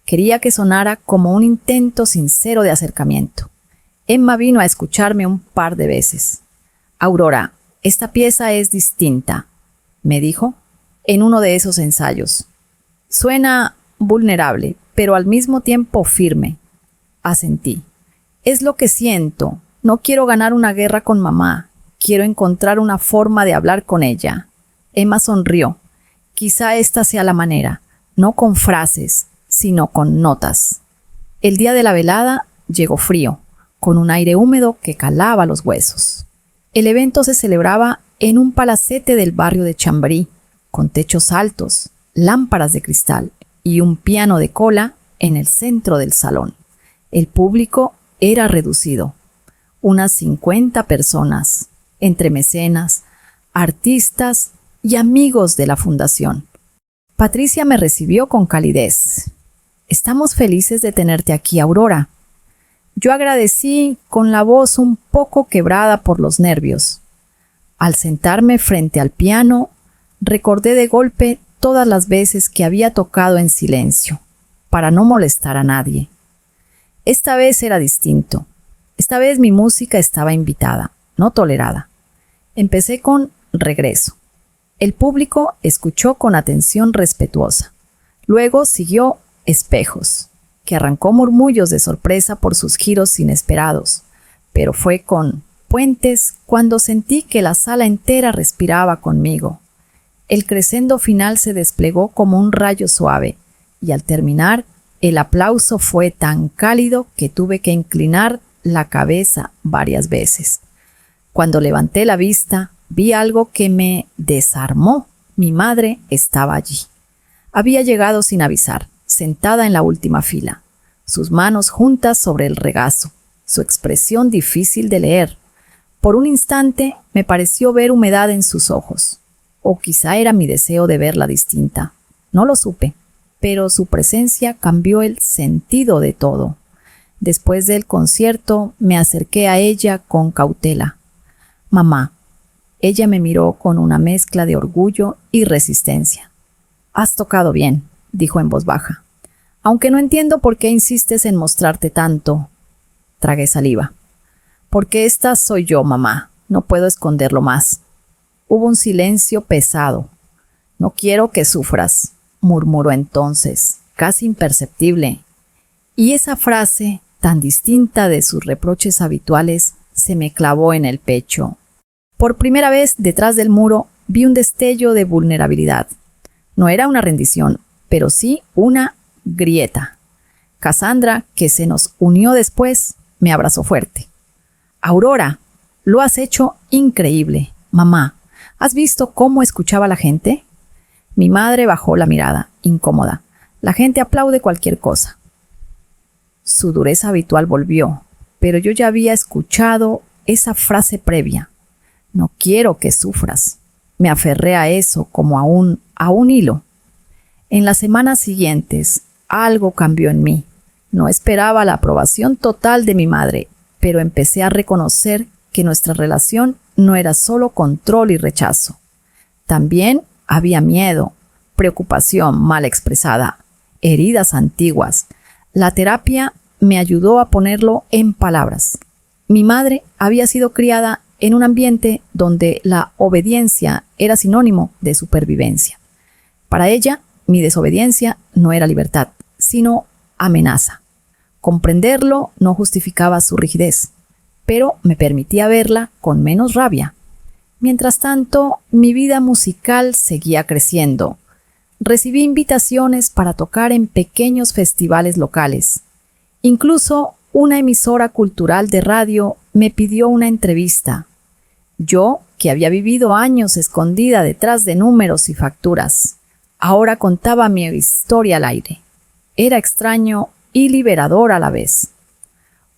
Quería que sonara como un intento sincero de acercamiento. Emma vino a escucharme un par de veces. Aurora, esta pieza es distinta, me dijo en uno de esos ensayos. Suena vulnerable, pero al mismo tiempo firme. Asentí. Es lo que siento. No quiero ganar una guerra con mamá. Quiero encontrar una forma de hablar con ella. Emma sonrió. Quizá esta sea la manera, no con frases, sino con notas. El día de la velada llegó frío, con un aire húmedo que calaba los huesos. El evento se celebraba en un palacete del barrio de Chambrí, con techos altos, lámparas de cristal y un piano de cola en el centro del salón. El público era reducido, unas 50 personas, entre mecenas, artistas y amigos de la fundación. Patricia me recibió con calidez. Estamos felices de tenerte aquí, Aurora. Yo agradecí con la voz un poco quebrada por los nervios. Al sentarme frente al piano, recordé de golpe todas las veces que había tocado en silencio, para no molestar a nadie. Esta vez era distinto. Esta vez mi música estaba invitada, no tolerada. Empecé con Regreso. El público escuchó con atención respetuosa. Luego siguió Espejos, que arrancó murmullos de sorpresa por sus giros inesperados, pero fue con Puentes cuando sentí que la sala entera respiraba conmigo. El crescendo final se desplegó como un rayo suave, y al terminar, el aplauso fue tan cálido que tuve que inclinar la cabeza varias veces. Cuando levanté la vista, vi algo que me desarmó. Mi madre estaba allí. Había llegado sin avisar, sentada en la última fila, sus manos juntas sobre el regazo, su expresión difícil de leer. Por un instante me pareció ver humedad en sus ojos, o quizá era mi deseo de verla distinta. No lo supe, pero su presencia cambió el sentido de todo. Después del concierto me acerqué a ella con cautela. Mamá. Ella me miró con una mezcla de orgullo y resistencia. Has tocado bien, dijo en voz baja. Aunque no entiendo por qué insistes en mostrarte tanto. Tragué saliva. Porque esta soy yo, mamá. No puedo esconderlo más. Hubo un silencio pesado. No quiero que sufras, murmuró entonces, casi imperceptible. Y esa frase, tan distinta de sus reproches habituales, se me clavó en el pecho. Por primera vez, detrás del muro, vi un destello de vulnerabilidad. No era una rendición, pero sí una grieta. Cassandra, que se nos unió después, me abrazó fuerte. Aurora, lo has hecho increíble. Mamá, ¿has visto cómo escuchaba a la gente? Mi madre bajó la mirada, incómoda. La gente aplaude cualquier cosa. Su dureza habitual volvió, pero yo ya había escuchado esa frase previa. No quiero que sufras. Me aferré a eso como a un hilo. En las semanas siguientes, algo cambió en mí. No esperaba la aprobación total de mi madre, pero empecé a reconocer que nuestra relación no era solo control y rechazo. También había miedo, preocupación mal expresada, heridas antiguas. La terapia me ayudó a ponerlo en palabras. Mi madre había sido criada en un ambiente donde la obediencia era sinónimo de supervivencia. Para ella, mi desobediencia no era libertad, sino amenaza. Comprenderlo no justificaba su rigidez, pero me permitía verla con menos rabia. Mientras tanto, mi vida musical seguía creciendo. Recibí invitaciones para tocar en pequeños festivales locales. Incluso una emisora cultural de radio me pidió una entrevista. Yo, que había vivido años escondida detrás de números y facturas, ahora contaba mi historia al aire. Era extraño y liberador a la vez.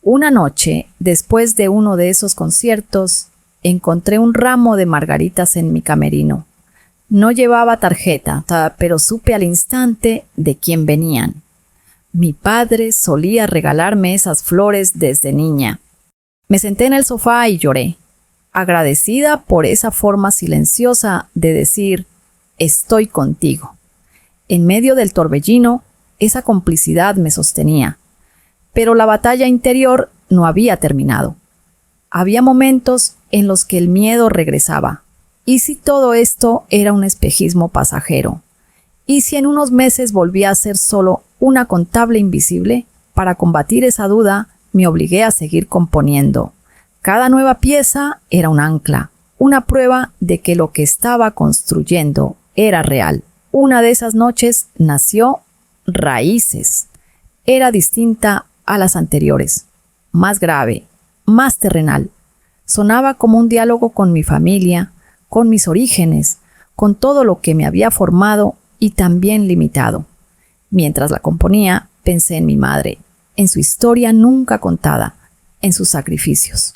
Una noche, después de uno de esos conciertos, encontré un ramo de margaritas en mi camerino. No llevaba tarjeta, pero supe al instante de quién venían. Mi padre solía regalarme esas flores desde niña. Me senté en el sofá y lloré, agradecida por esa forma silenciosa de decir, estoy contigo. En medio del torbellino, esa complicidad me sostenía. Pero la batalla interior no había terminado. Había momentos en los que el miedo regresaba. ¿Y si todo esto era un espejismo pasajero? ¿Y si en unos meses volvía a ser solo una contable invisible? Para combatir esa duda, me obligué a seguir componiendo. Cada nueva pieza era un ancla, una prueba de que lo que estaba construyendo era real. Una de esas noches nació Raíces. Era distinta a las anteriores, más grave, más terrenal. Sonaba como un diálogo con mi familia, con mis orígenes, con todo lo que me había formado y también limitado. Mientras la componía, pensé en mi madre, en su historia nunca contada, en sus sacrificios.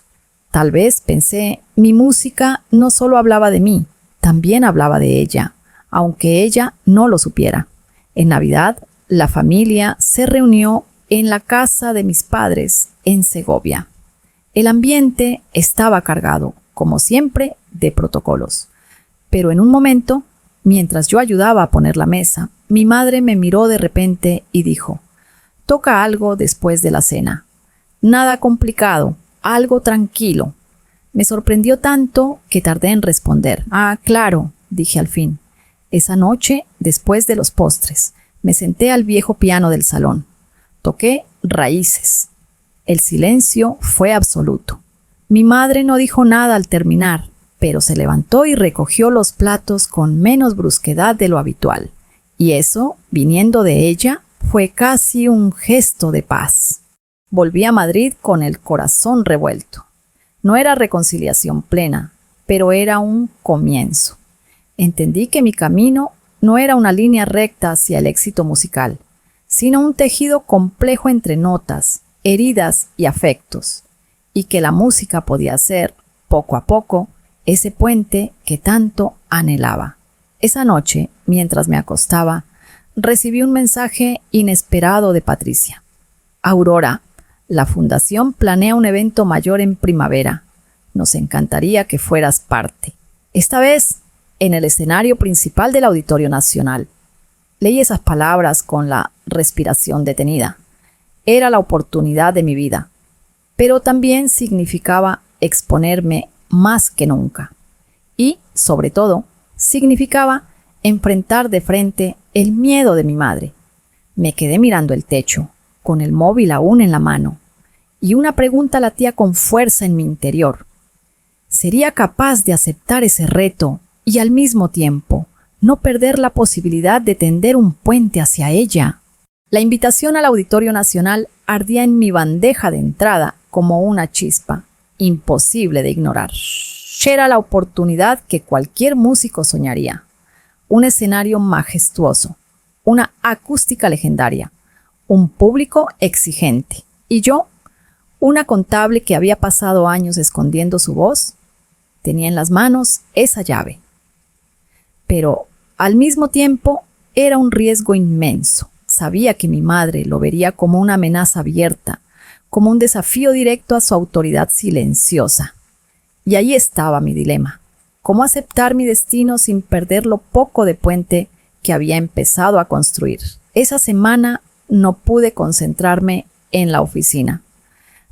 Tal vez pensé, mi música no solo hablaba de mí, también hablaba de ella, aunque ella no lo supiera. En Navidad, la familia se reunió en la casa de mis padres en Segovia. El ambiente estaba cargado, como siempre, de protocolos. Pero en un momento, mientras yo ayudaba a poner la mesa, mi madre me miró de repente y dijo, «Toca algo después de la cena. Nada complicado, algo tranquilo». Me sorprendió tanto que tardé en responder. «Ah, claro», dije al fin. Esa noche, después de los postres, me senté al viejo piano del salón. Toqué Raíces. El silencio fue absoluto. Mi madre no dijo nada al terminar, pero se levantó y recogió los platos con menos brusquedad de lo habitual. Y eso, viniendo de ella, fue casi un gesto de paz. Volví a Madrid con el corazón revuelto. No era reconciliación plena, pero era un comienzo. Entendí que mi camino no era una línea recta hacia el éxito musical, sino un tejido complejo entre notas, heridas y afectos, y que la música podía ser, poco a poco, ese puente que tanto anhelaba. Esa noche, mientras me acostaba, recibí un mensaje inesperado de Patricia. «Aurora, la Fundación planea un evento mayor en primavera. Nos encantaría que fueras parte. Esta vez, en el escenario principal del Auditorio Nacional». Leí esas palabras con la respiración detenida. Era la oportunidad de mi vida, pero también significaba exponerme más que nunca. Y, sobre todo, significaba enfrentar de frente el miedo de mi madre. Me quedé mirando el techo, con el móvil aún en la mano, y una pregunta latía con fuerza en mi interior. ¿Sería capaz de aceptar ese reto y al mismo tiempo no perder la posibilidad de tender un puente hacia ella? La invitación al Auditorio Nacional ardía en mi bandeja de entrada como una chispa, imposible de ignorar. Era la oportunidad que cualquier músico soñaría. Un escenario majestuoso, una acústica legendaria, un público exigente. Y yo, una contable que había pasado años escondiendo su voz, tenía en las manos esa llave. Pero, al mismo tiempo, era un riesgo inmenso. Sabía que mi madre lo vería como una amenaza abierta, como un desafío directo a su autoridad silenciosa. Y ahí estaba mi dilema. ¿Cómo aceptar mi destino sin perder lo poco de puente que había empezado a construir? Esa semana no pude concentrarme en la oficina.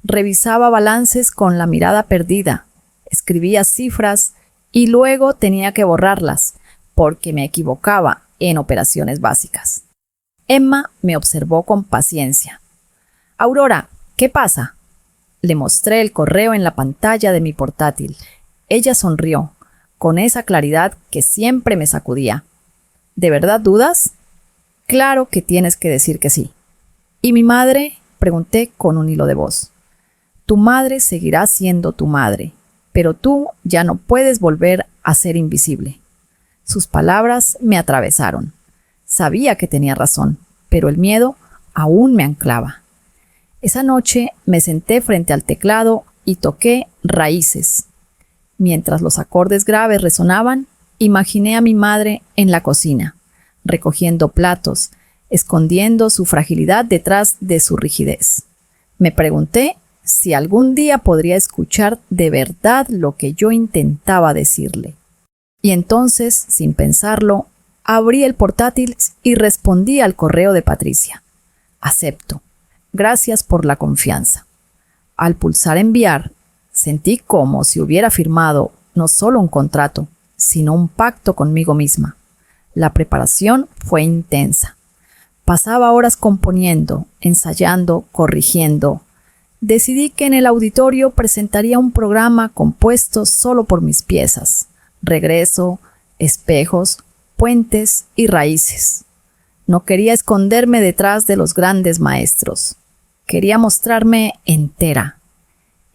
Revisaba balances con la mirada perdida, escribía cifras y luego tenía que borrarlas, porque me equivocaba en operaciones básicas. Emma me observó con paciencia. «Aurora, ¿qué pasa?». Le mostré el correo en la pantalla de mi portátil. Ella sonrió, con esa claridad que siempre me sacudía. «¿De verdad dudas?». «Claro que tienes que decir que sí». «¿Y mi madre?», pregunté con un hilo de voz. «Tu madre seguirá siendo tu madre, pero tú ya no puedes volver a ser invisible». Sus palabras me atravesaron. Sabía que tenía razón, pero el miedo aún me anclaba. Esa noche me senté frente al teclado y toqué Raíces. Mientras los acordes graves resonaban, imaginé a mi madre en la cocina, recogiendo platos, escondiendo su fragilidad detrás de su rigidez. Me pregunté si algún día podría escuchar de verdad lo que yo intentaba decirle. Y entonces, sin pensarlo, abrí el portátil y respondí al correo de Patricia. «Acepto. Gracias por la confianza». Al pulsar enviar, sentí como si hubiera firmado no solo un contrato, sino un pacto conmigo misma. La preparación fue intensa. Pasaba horas componiendo, ensayando, corrigiendo. Decidí que en el auditorio presentaría un programa compuesto solo por mis piezas: regreso, espejos, puentes y raíces. No quería esconderme detrás de los grandes maestros. Quería mostrarme entera.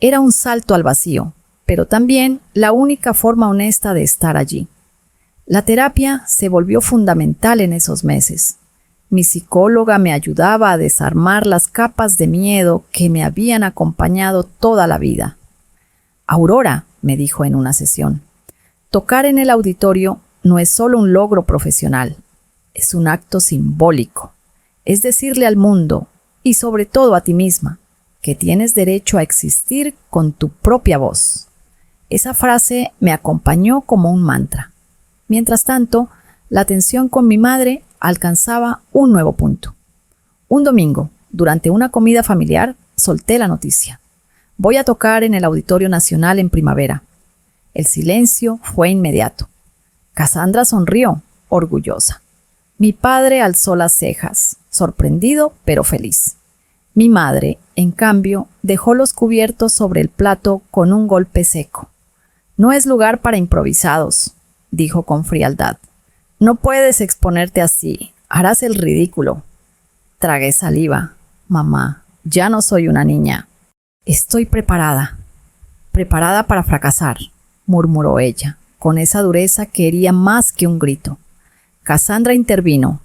Era un salto al vacío, pero también la única forma honesta de estar allí. La terapia se volvió fundamental en esos meses. Mi psicóloga me ayudaba a desarmar las capas de miedo que me habían acompañado toda la vida. «Aurora», me dijo en una sesión, «tocar en el auditorio no es solo un logro profesional, es un acto simbólico. Es decirle al mundo, y sobre todo a ti misma, que tienes derecho a existir con tu propia voz». Esa frase me acompañó como un mantra. Mientras tanto, la tensión con mi madre alcanzaba un nuevo punto. Un domingo, durante una comida familiar, solté la noticia: «Voy a tocar en el Auditorio Nacional en primavera». El silencio fue inmediato. Cassandra sonrió, orgullosa. Mi padre alzó las cejas, sorprendido pero feliz. Mi madre, en cambio, dejó los cubiertos sobre el plato con un golpe seco. «No es lugar para improvisados», dijo con frialdad. «No puedes exponerte así, harás el ridículo». Tragué saliva. «Mamá, ya no soy una niña». «Estoy preparada para fracasar», murmuró ella, con esa dureza que hería más que un grito. Cassandra intervino.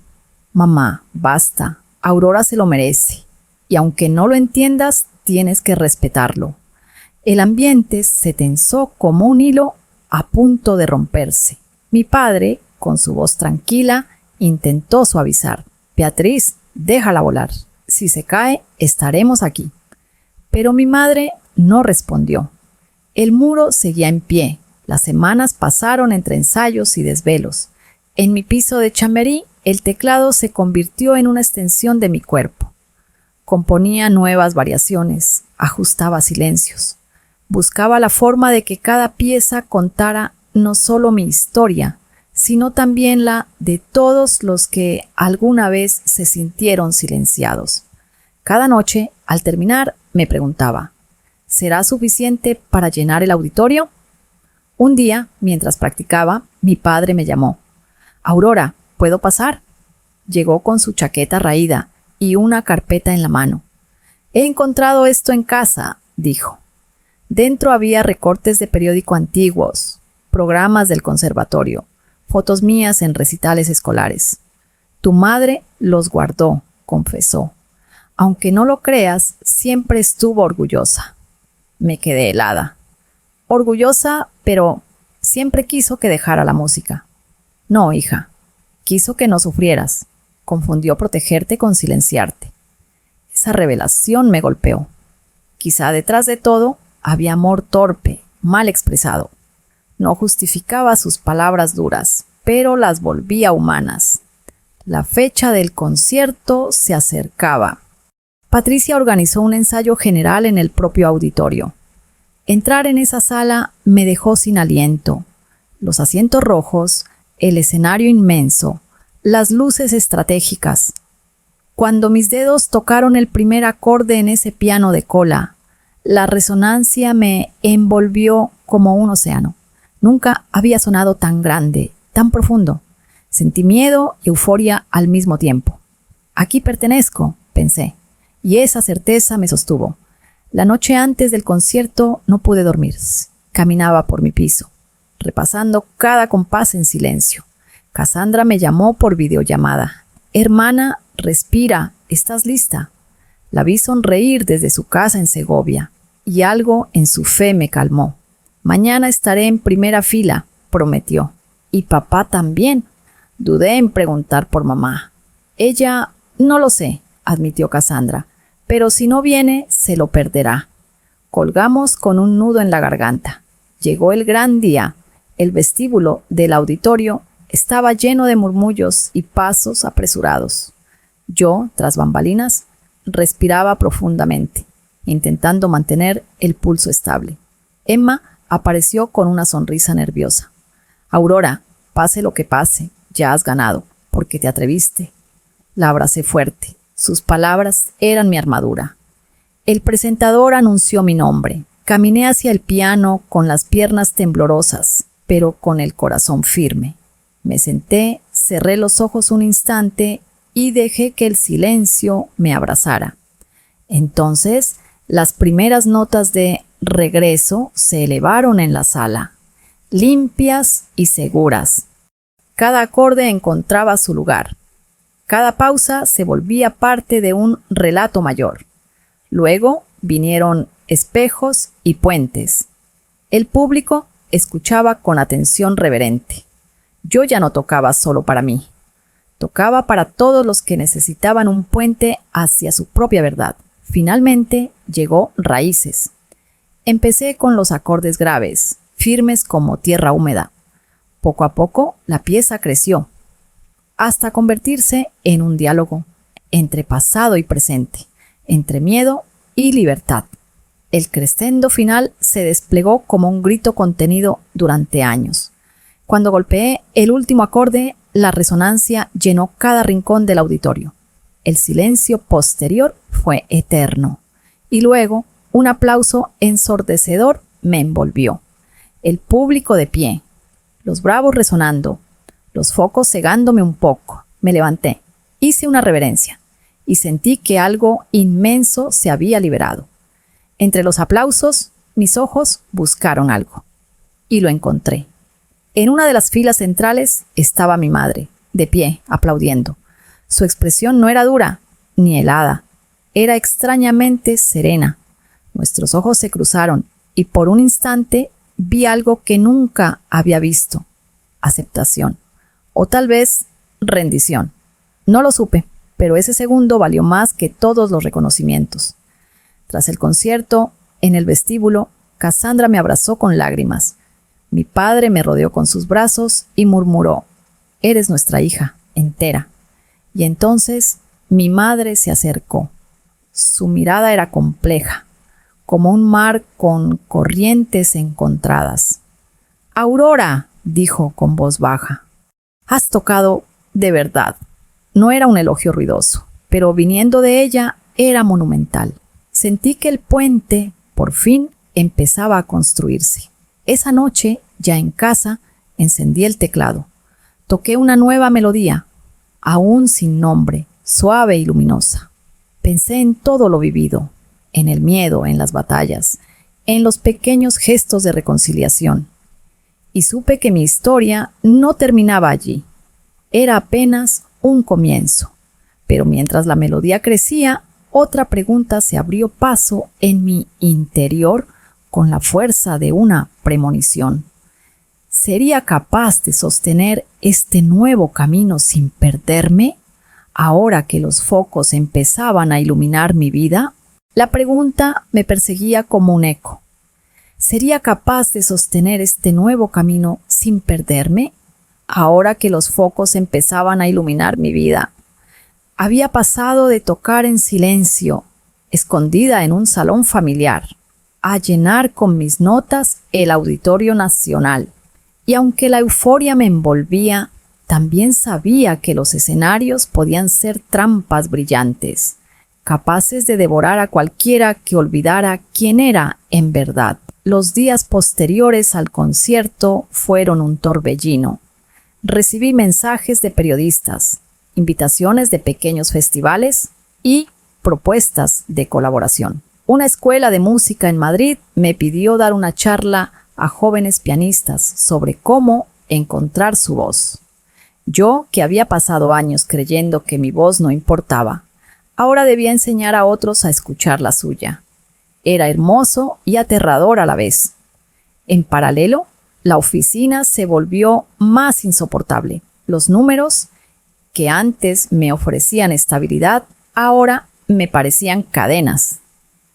«Mamá, basta, Aurora se lo merece, y aunque no lo entiendas, tienes que respetarlo». El ambiente se tensó como un hilo a punto de romperse. Mi padre, con su voz tranquila, intentó suavizar. «Beatriz, déjala volar. Si se cae, estaremos aquí». Pero mi madre no respondió. El muro seguía en pie. Las semanas pasaron entre ensayos y desvelos. En mi piso de Chamberí, el teclado se convirtió en una extensión de mi cuerpo. Componía nuevas variaciones, ajustaba silencios. Buscaba la forma de que cada pieza contara no solo mi historia, sino también la de todos los que alguna vez se sintieron silenciados. Cada noche, al terminar, me preguntaba: ¿será suficiente para llenar el auditorio? Un día, mientras practicaba, mi padre me llamó. «Aurora, ¿puedo pasar?». Llegó con su chaqueta raída y una carpeta en la mano. «He encontrado esto en casa», dijo. Dentro había recortes de periódico antiguos, programas del conservatorio, fotos mías en recitales escolares. «Tu madre los guardó», confesó. «Aunque no lo creas, siempre estuvo orgullosa». Me quedé helada. Orgullosa, pero siempre quiso que dejara la música. «No, hija, quiso que no sufrieras. Confundió protegerte con silenciarte». Esa revelación me golpeó. Quizá detrás de todo había amor torpe, mal expresado. No justificaba sus palabras duras, pero las volvía humanas. La fecha del concierto se acercaba. Patricia organizó un ensayo general en el propio auditorio. Entrar en esa sala me dejó sin aliento. Los asientos rojos, el escenario inmenso, Las luces estratégicas. Cuando mis dedos tocaron el primer acorde en ese piano de cola, la resonancia me envolvió como un océano. Nunca había sonado tan grande, tan profundo. Sentí miedo y euforia al mismo tiempo. Aquí pertenezco, pensé, y esa certeza me sostuvo. La noche antes del concierto no pude dormir. Caminaba por mi piso, repasando cada compás en silencio. Cassandra me llamó por videollamada. Hermana, respira, ¿estás lista? La vi sonreír desde su casa en Segovia, y algo en su fe me calmó. Mañana estaré en primera fila, prometió. ¿Y papá también? Dudé en preguntar por mamá. Ella, no lo sé, admitió Cassandra, pero si no viene, se lo perderá. Colgamos con un nudo en la garganta. Llegó el gran día. El vestíbulo del auditorio estaba lleno de murmullos y pasos apresurados. Yo, tras bambalinas, respiraba profundamente, intentando mantener el pulso estable. Emma apareció con una sonrisa nerviosa. Aurora, pase lo que pase, ya has ganado, porque te atreviste. La abracé fuerte. Sus palabras eran mi armadura. El presentador anunció mi nombre. Caminé hacia el piano con las piernas temblorosas, pero con el corazón firme. Me senté, cerré los ojos un instante y dejé que el silencio me abrazara. Entonces, las primeras notas de regreso se elevaron en la sala, limpias y seguras. Cada acorde encontraba su lugar. Cada pausa se volvía parte de un relato mayor. Luego vinieron espejos y puentes. El público escuchaba con atención reverente. Yo ya no tocaba solo para mí. Tocaba para todos los que necesitaban un puente hacia su propia verdad. Finalmente llegó Raíces. Empecé con los acordes graves, firmes como tierra húmeda. Poco a poco la pieza creció, hasta convertirse en un diálogo entre pasado y presente, entre miedo y libertad. El crescendo final se desplegó como un grito contenido durante años. Cuando golpeé el último acorde, la resonancia llenó cada rincón del auditorio. El silencio posterior fue eterno. Y luego, un aplauso ensordecedor me envolvió. El público de pie, los bravos resonando, los focos cegándome un poco. Me levanté, hice una reverencia y sentí que algo inmenso se había liberado. Entre los aplausos, mis ojos buscaron algo. Y lo encontré. En una de las filas centrales estaba mi madre, de pie, aplaudiendo. Su expresión no era dura, ni helada. Era extrañamente serena. Nuestros ojos se cruzaron y por un instante vi algo que nunca había visto. Aceptación. O tal vez rendición. No lo supe, pero ese segundo valió más que todos los reconocimientos. Tras el concierto, en el vestíbulo, Cassandra me abrazó con lágrimas. Mi padre me rodeó con sus brazos y murmuró: «Eres nuestra hija, entera». Y entonces mi madre se acercó. Su mirada era compleja, como un mar con corrientes encontradas. «Aurora», dijo con voz baja, «has tocado de verdad». No era un elogio ruidoso, pero viniendo de ella era monumental. Sentí que el puente, por fin, empezaba a construirse. Esa noche, ya en casa, encendí el teclado. Toqué una nueva melodía, aún sin nombre, suave y luminosa. Pensé en todo lo vivido, en el miedo, en las batallas, en los pequeños gestos de reconciliación. Y supe que mi historia no terminaba allí. Era apenas un comienzo. Pero mientras la melodía crecía, otra pregunta se abrió paso en mi interior con la fuerza de una premonición. ¿Sería capaz de sostener este nuevo camino sin perderme, ahora que los focos empezaban a iluminar mi vida? La pregunta me perseguía como un eco. ¿Sería capaz de sostener este nuevo camino sin perderme, ahora que los focos empezaban a iluminar mi vida? Había pasado de tocar en silencio, escondida en un salón familiar, a llenar con mis notas el Auditorio Nacional. Y aunque la euforia me envolvía, también sabía que los escenarios podían ser trampas brillantes, capaces de devorar a cualquiera que olvidara quién era en verdad. Los días posteriores al concierto fueron un torbellino. Recibí mensajes de periodistas, invitaciones de pequeños festivales y propuestas de colaboración. Una escuela de música en Madrid me pidió dar una charla a jóvenes pianistas sobre cómo encontrar su voz. Yo, que había pasado años creyendo que mi voz no importaba, ahora debía enseñar a otros a escuchar la suya. Era hermoso y aterrador a la vez. En paralelo, la oficina se volvió más insoportable. Los números, que antes me ofrecían estabilidad, ahora me parecían cadenas.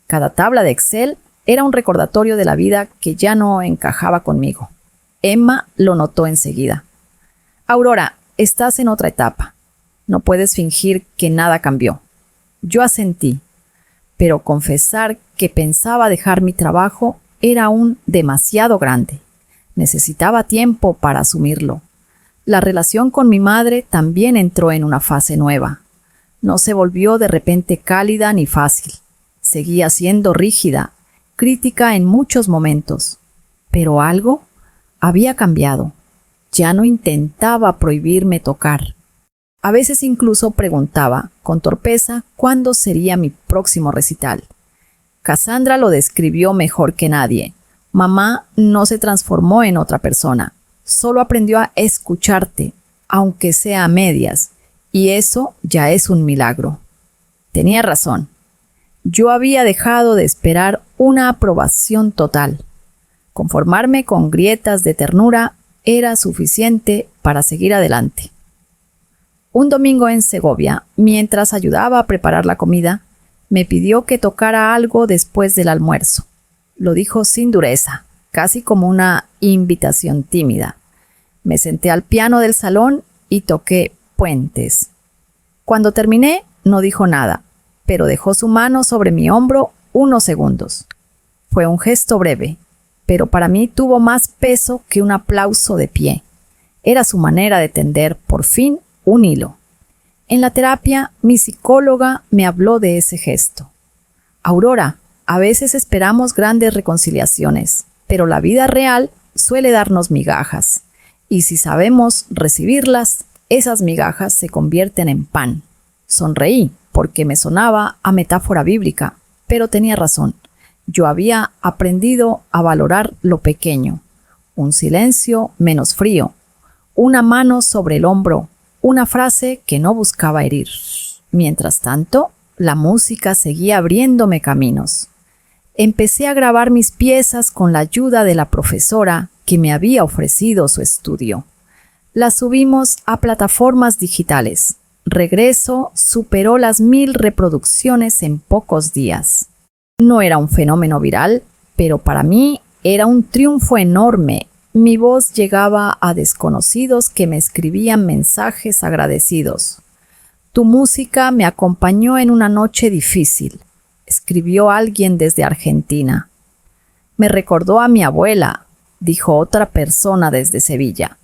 Cada tabla de Excel era un recordatorio de la vida que ya no encajaba conmigo. Emma lo notó enseguida. Aurora, estás en otra etapa. No puedes fingir que nada cambió. Yo asentí, pero confesar que pensaba dejar mi trabajo era aún demasiado grande. Necesitaba tiempo para asumirlo. La relación con mi madre también entró en una fase nueva. No se volvió de repente cálida ni fácil. Seguía siendo rígida, crítica en muchos momentos. Pero algo había cambiado. Ya no intentaba prohibirme tocar. A veces incluso preguntaba, con torpeza, cuándo sería mi próximo recital. Cassandra lo describió mejor que nadie. Mamá no se transformó en otra persona. Solo aprendió a escucharte, aunque sea a medias, y eso ya es un milagro. Tenía razón. Yo había dejado de esperar una aprobación total. Conformarme con grietas de ternura era suficiente para seguir adelante. Un domingo en Segovia, mientras ayudaba a preparar la comida, me pidió que tocara algo después del almuerzo. Lo dijo sin dureza, casi como una invitación tímida. Me senté al piano del salón y toqué Puentes. Cuando terminé, no dijo nada, pero dejó su mano sobre mi hombro unos segundos. Fue un gesto breve, pero para mí tuvo más peso que un aplauso de pie. Era su manera de tender, por fin, un hilo. En la terapia, mi psicóloga me habló de ese gesto. Aurora, a veces esperamos grandes reconciliaciones, pero la vida real suele darnos migajas. Y si sabemos recibirlas, esas migajas se convierten en pan. Sonreí, porque me sonaba a metáfora bíblica, pero tenía razón. Yo había aprendido a valorar lo pequeño. Un silencio menos frío, una mano sobre el hombro, una frase que no buscaba herir. Mientras tanto, la música seguía abriéndome caminos. Empecé a grabar mis piezas con la ayuda de la profesora que me había ofrecido su estudio. Las subimos a plataformas digitales. Regreso superó las 1000 reproducciones en pocos días. No era un fenómeno viral, pero para mí era un triunfo enorme. Mi voz llegaba a desconocidos que me escribían mensajes agradecidos. Tu música me acompañó en una noche difícil, escribió alguien desde Argentina. Me recordó a mi abuela, dijo otra persona desde Sevilla.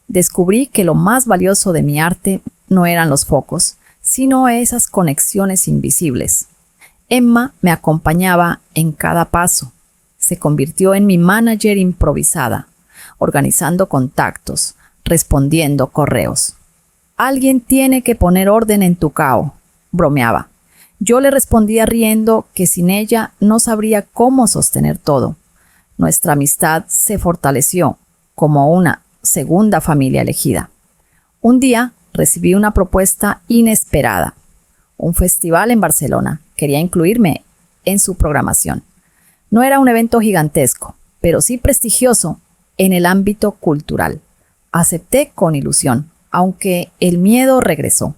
Descubrí que lo más valioso de mi arte no eran los focos, sino esas conexiones invisibles. Emma me acompañaba en cada paso. Se convirtió en mi manager improvisada, organizando contactos, respondiendo correos. Alguien tiene que poner orden en tu caos, bromeaba. Yo le respondía riendo que sin ella no sabría cómo sostener todo. Nuestra amistad se fortaleció como una segunda familia elegida. Un día recibí una propuesta inesperada. Un festival en Barcelona quería incluirme en su programación. No era un evento gigantesco, pero sí prestigioso en el ámbito cultural. Acepté con ilusión, aunque el miedo regresó.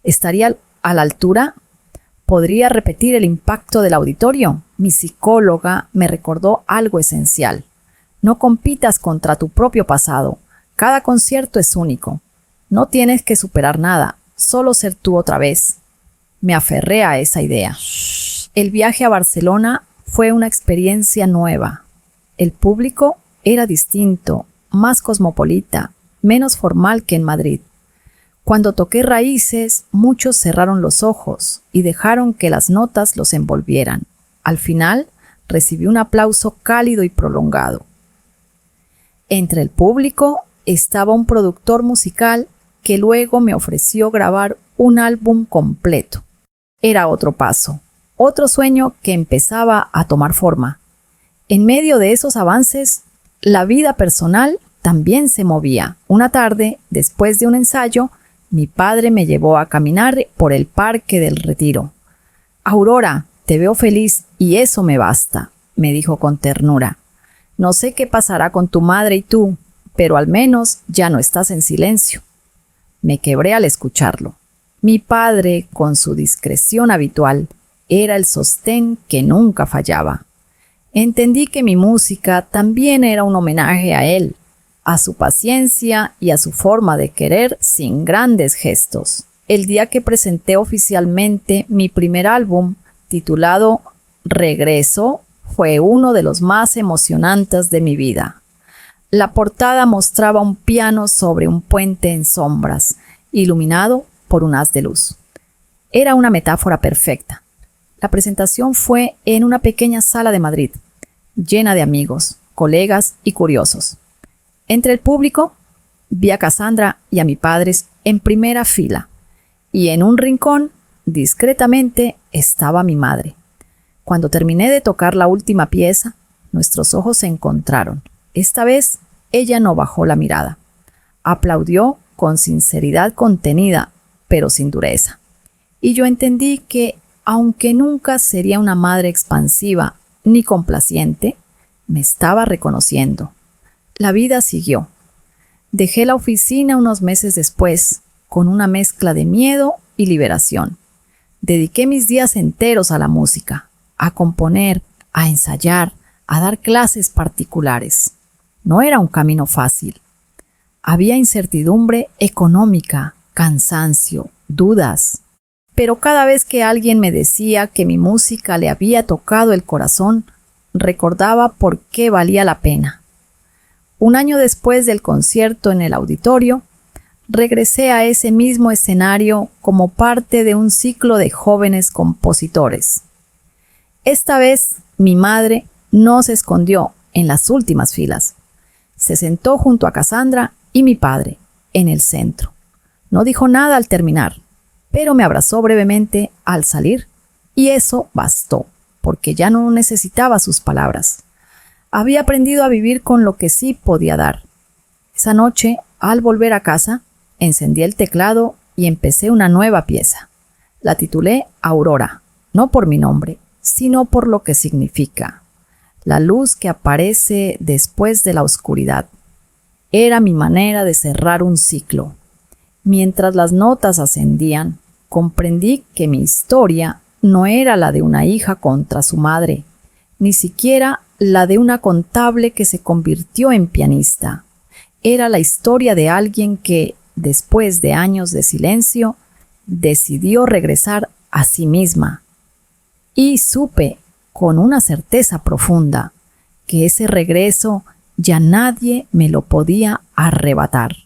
¿Estaría a la altura? ¿Podría repetir el impacto del auditorio? Mi psicóloga me recordó algo esencial. No compitas contra tu propio pasado. Cada concierto es único. No tienes que superar nada, solo ser tú otra vez. Me aferré a esa idea. El viaje a Barcelona fue una experiencia nueva. El público era distinto, más cosmopolita, menos formal que en Madrid. Cuando toqué raíces, muchos cerraron los ojos y dejaron que las notas los envolvieran. Al final, recibí un aplauso cálido y prolongado. Entre el público estaba un productor musical que luego me ofreció grabar un álbum completo. Era otro paso, otro sueño que empezaba a tomar forma. En medio de esos avances, la vida personal también se movía. Una tarde, después de un ensayo, mi padre me llevó a caminar por el Parque del Retiro. «Aurora, te veo feliz y eso me basta», me dijo con ternura. «No sé qué pasará con tu madre y tú, pero al menos ya no estás en silencio». Me quebré al escucharlo. Mi padre, con su discreción habitual, era el sostén que nunca fallaba. Entendí que mi música también era un homenaje a él, a su paciencia y a su forma de querer sin grandes gestos. El día que presenté oficialmente mi primer álbum, titulado Regreso, fue uno de los más emocionantes de mi vida. La portada mostraba un piano sobre un puente en sombras, iluminado por un haz de luz. Era una metáfora perfecta. La presentación fue en una pequeña sala de Madrid, llena de amigos, colegas y curiosos. Entre el público, vi a Cassandra y a mi padre en primera fila, y en un rincón, discretamente, estaba mi madre. Cuando terminé de tocar la última pieza, nuestros ojos se encontraron. Esta vez, ella no bajó la mirada. Aplaudió con sinceridad contenida, pero sin dureza. Y yo entendí que, aunque nunca sería una madre expansiva ni complaciente, me estaba reconociendo. La vida siguió. Dejé la oficina unos meses después, con una mezcla de miedo y liberación. Dediqué mis días enteros a la música, a componer, a ensayar, a dar clases particulares. No era un camino fácil. Había incertidumbre económica, cansancio, dudas. Pero cada vez que alguien me decía que mi música le había tocado el corazón, recordaba por qué valía la pena. Un año después del concierto en el auditorio, regresé a ese mismo escenario como parte de un ciclo de jóvenes compositores. Esta vez, mi madre no se escondió en las últimas filas. Se sentó junto a Cassandra y mi padre, en el centro. No dijo nada al terminar, pero me abrazó brevemente al salir, y eso bastó, porque ya no necesitaba sus palabras. Había aprendido a vivir con lo que sí podía dar. Esa noche, al volver a casa, encendí el teclado y empecé una nueva pieza. La titulé Aurora, no por mi nombre, sino por lo que significa. La luz que aparece después de la oscuridad. Era mi manera de cerrar un ciclo. Mientras las notas ascendían, comprendí que mi historia no era la de una hija contra su madre, ni siquiera la de una contable que se convirtió en pianista. Era la historia de alguien que, después de años de silencio, decidió regresar a sí misma. Y supe, con una certeza profunda, que ese regreso ya nadie me lo podía arrebatar.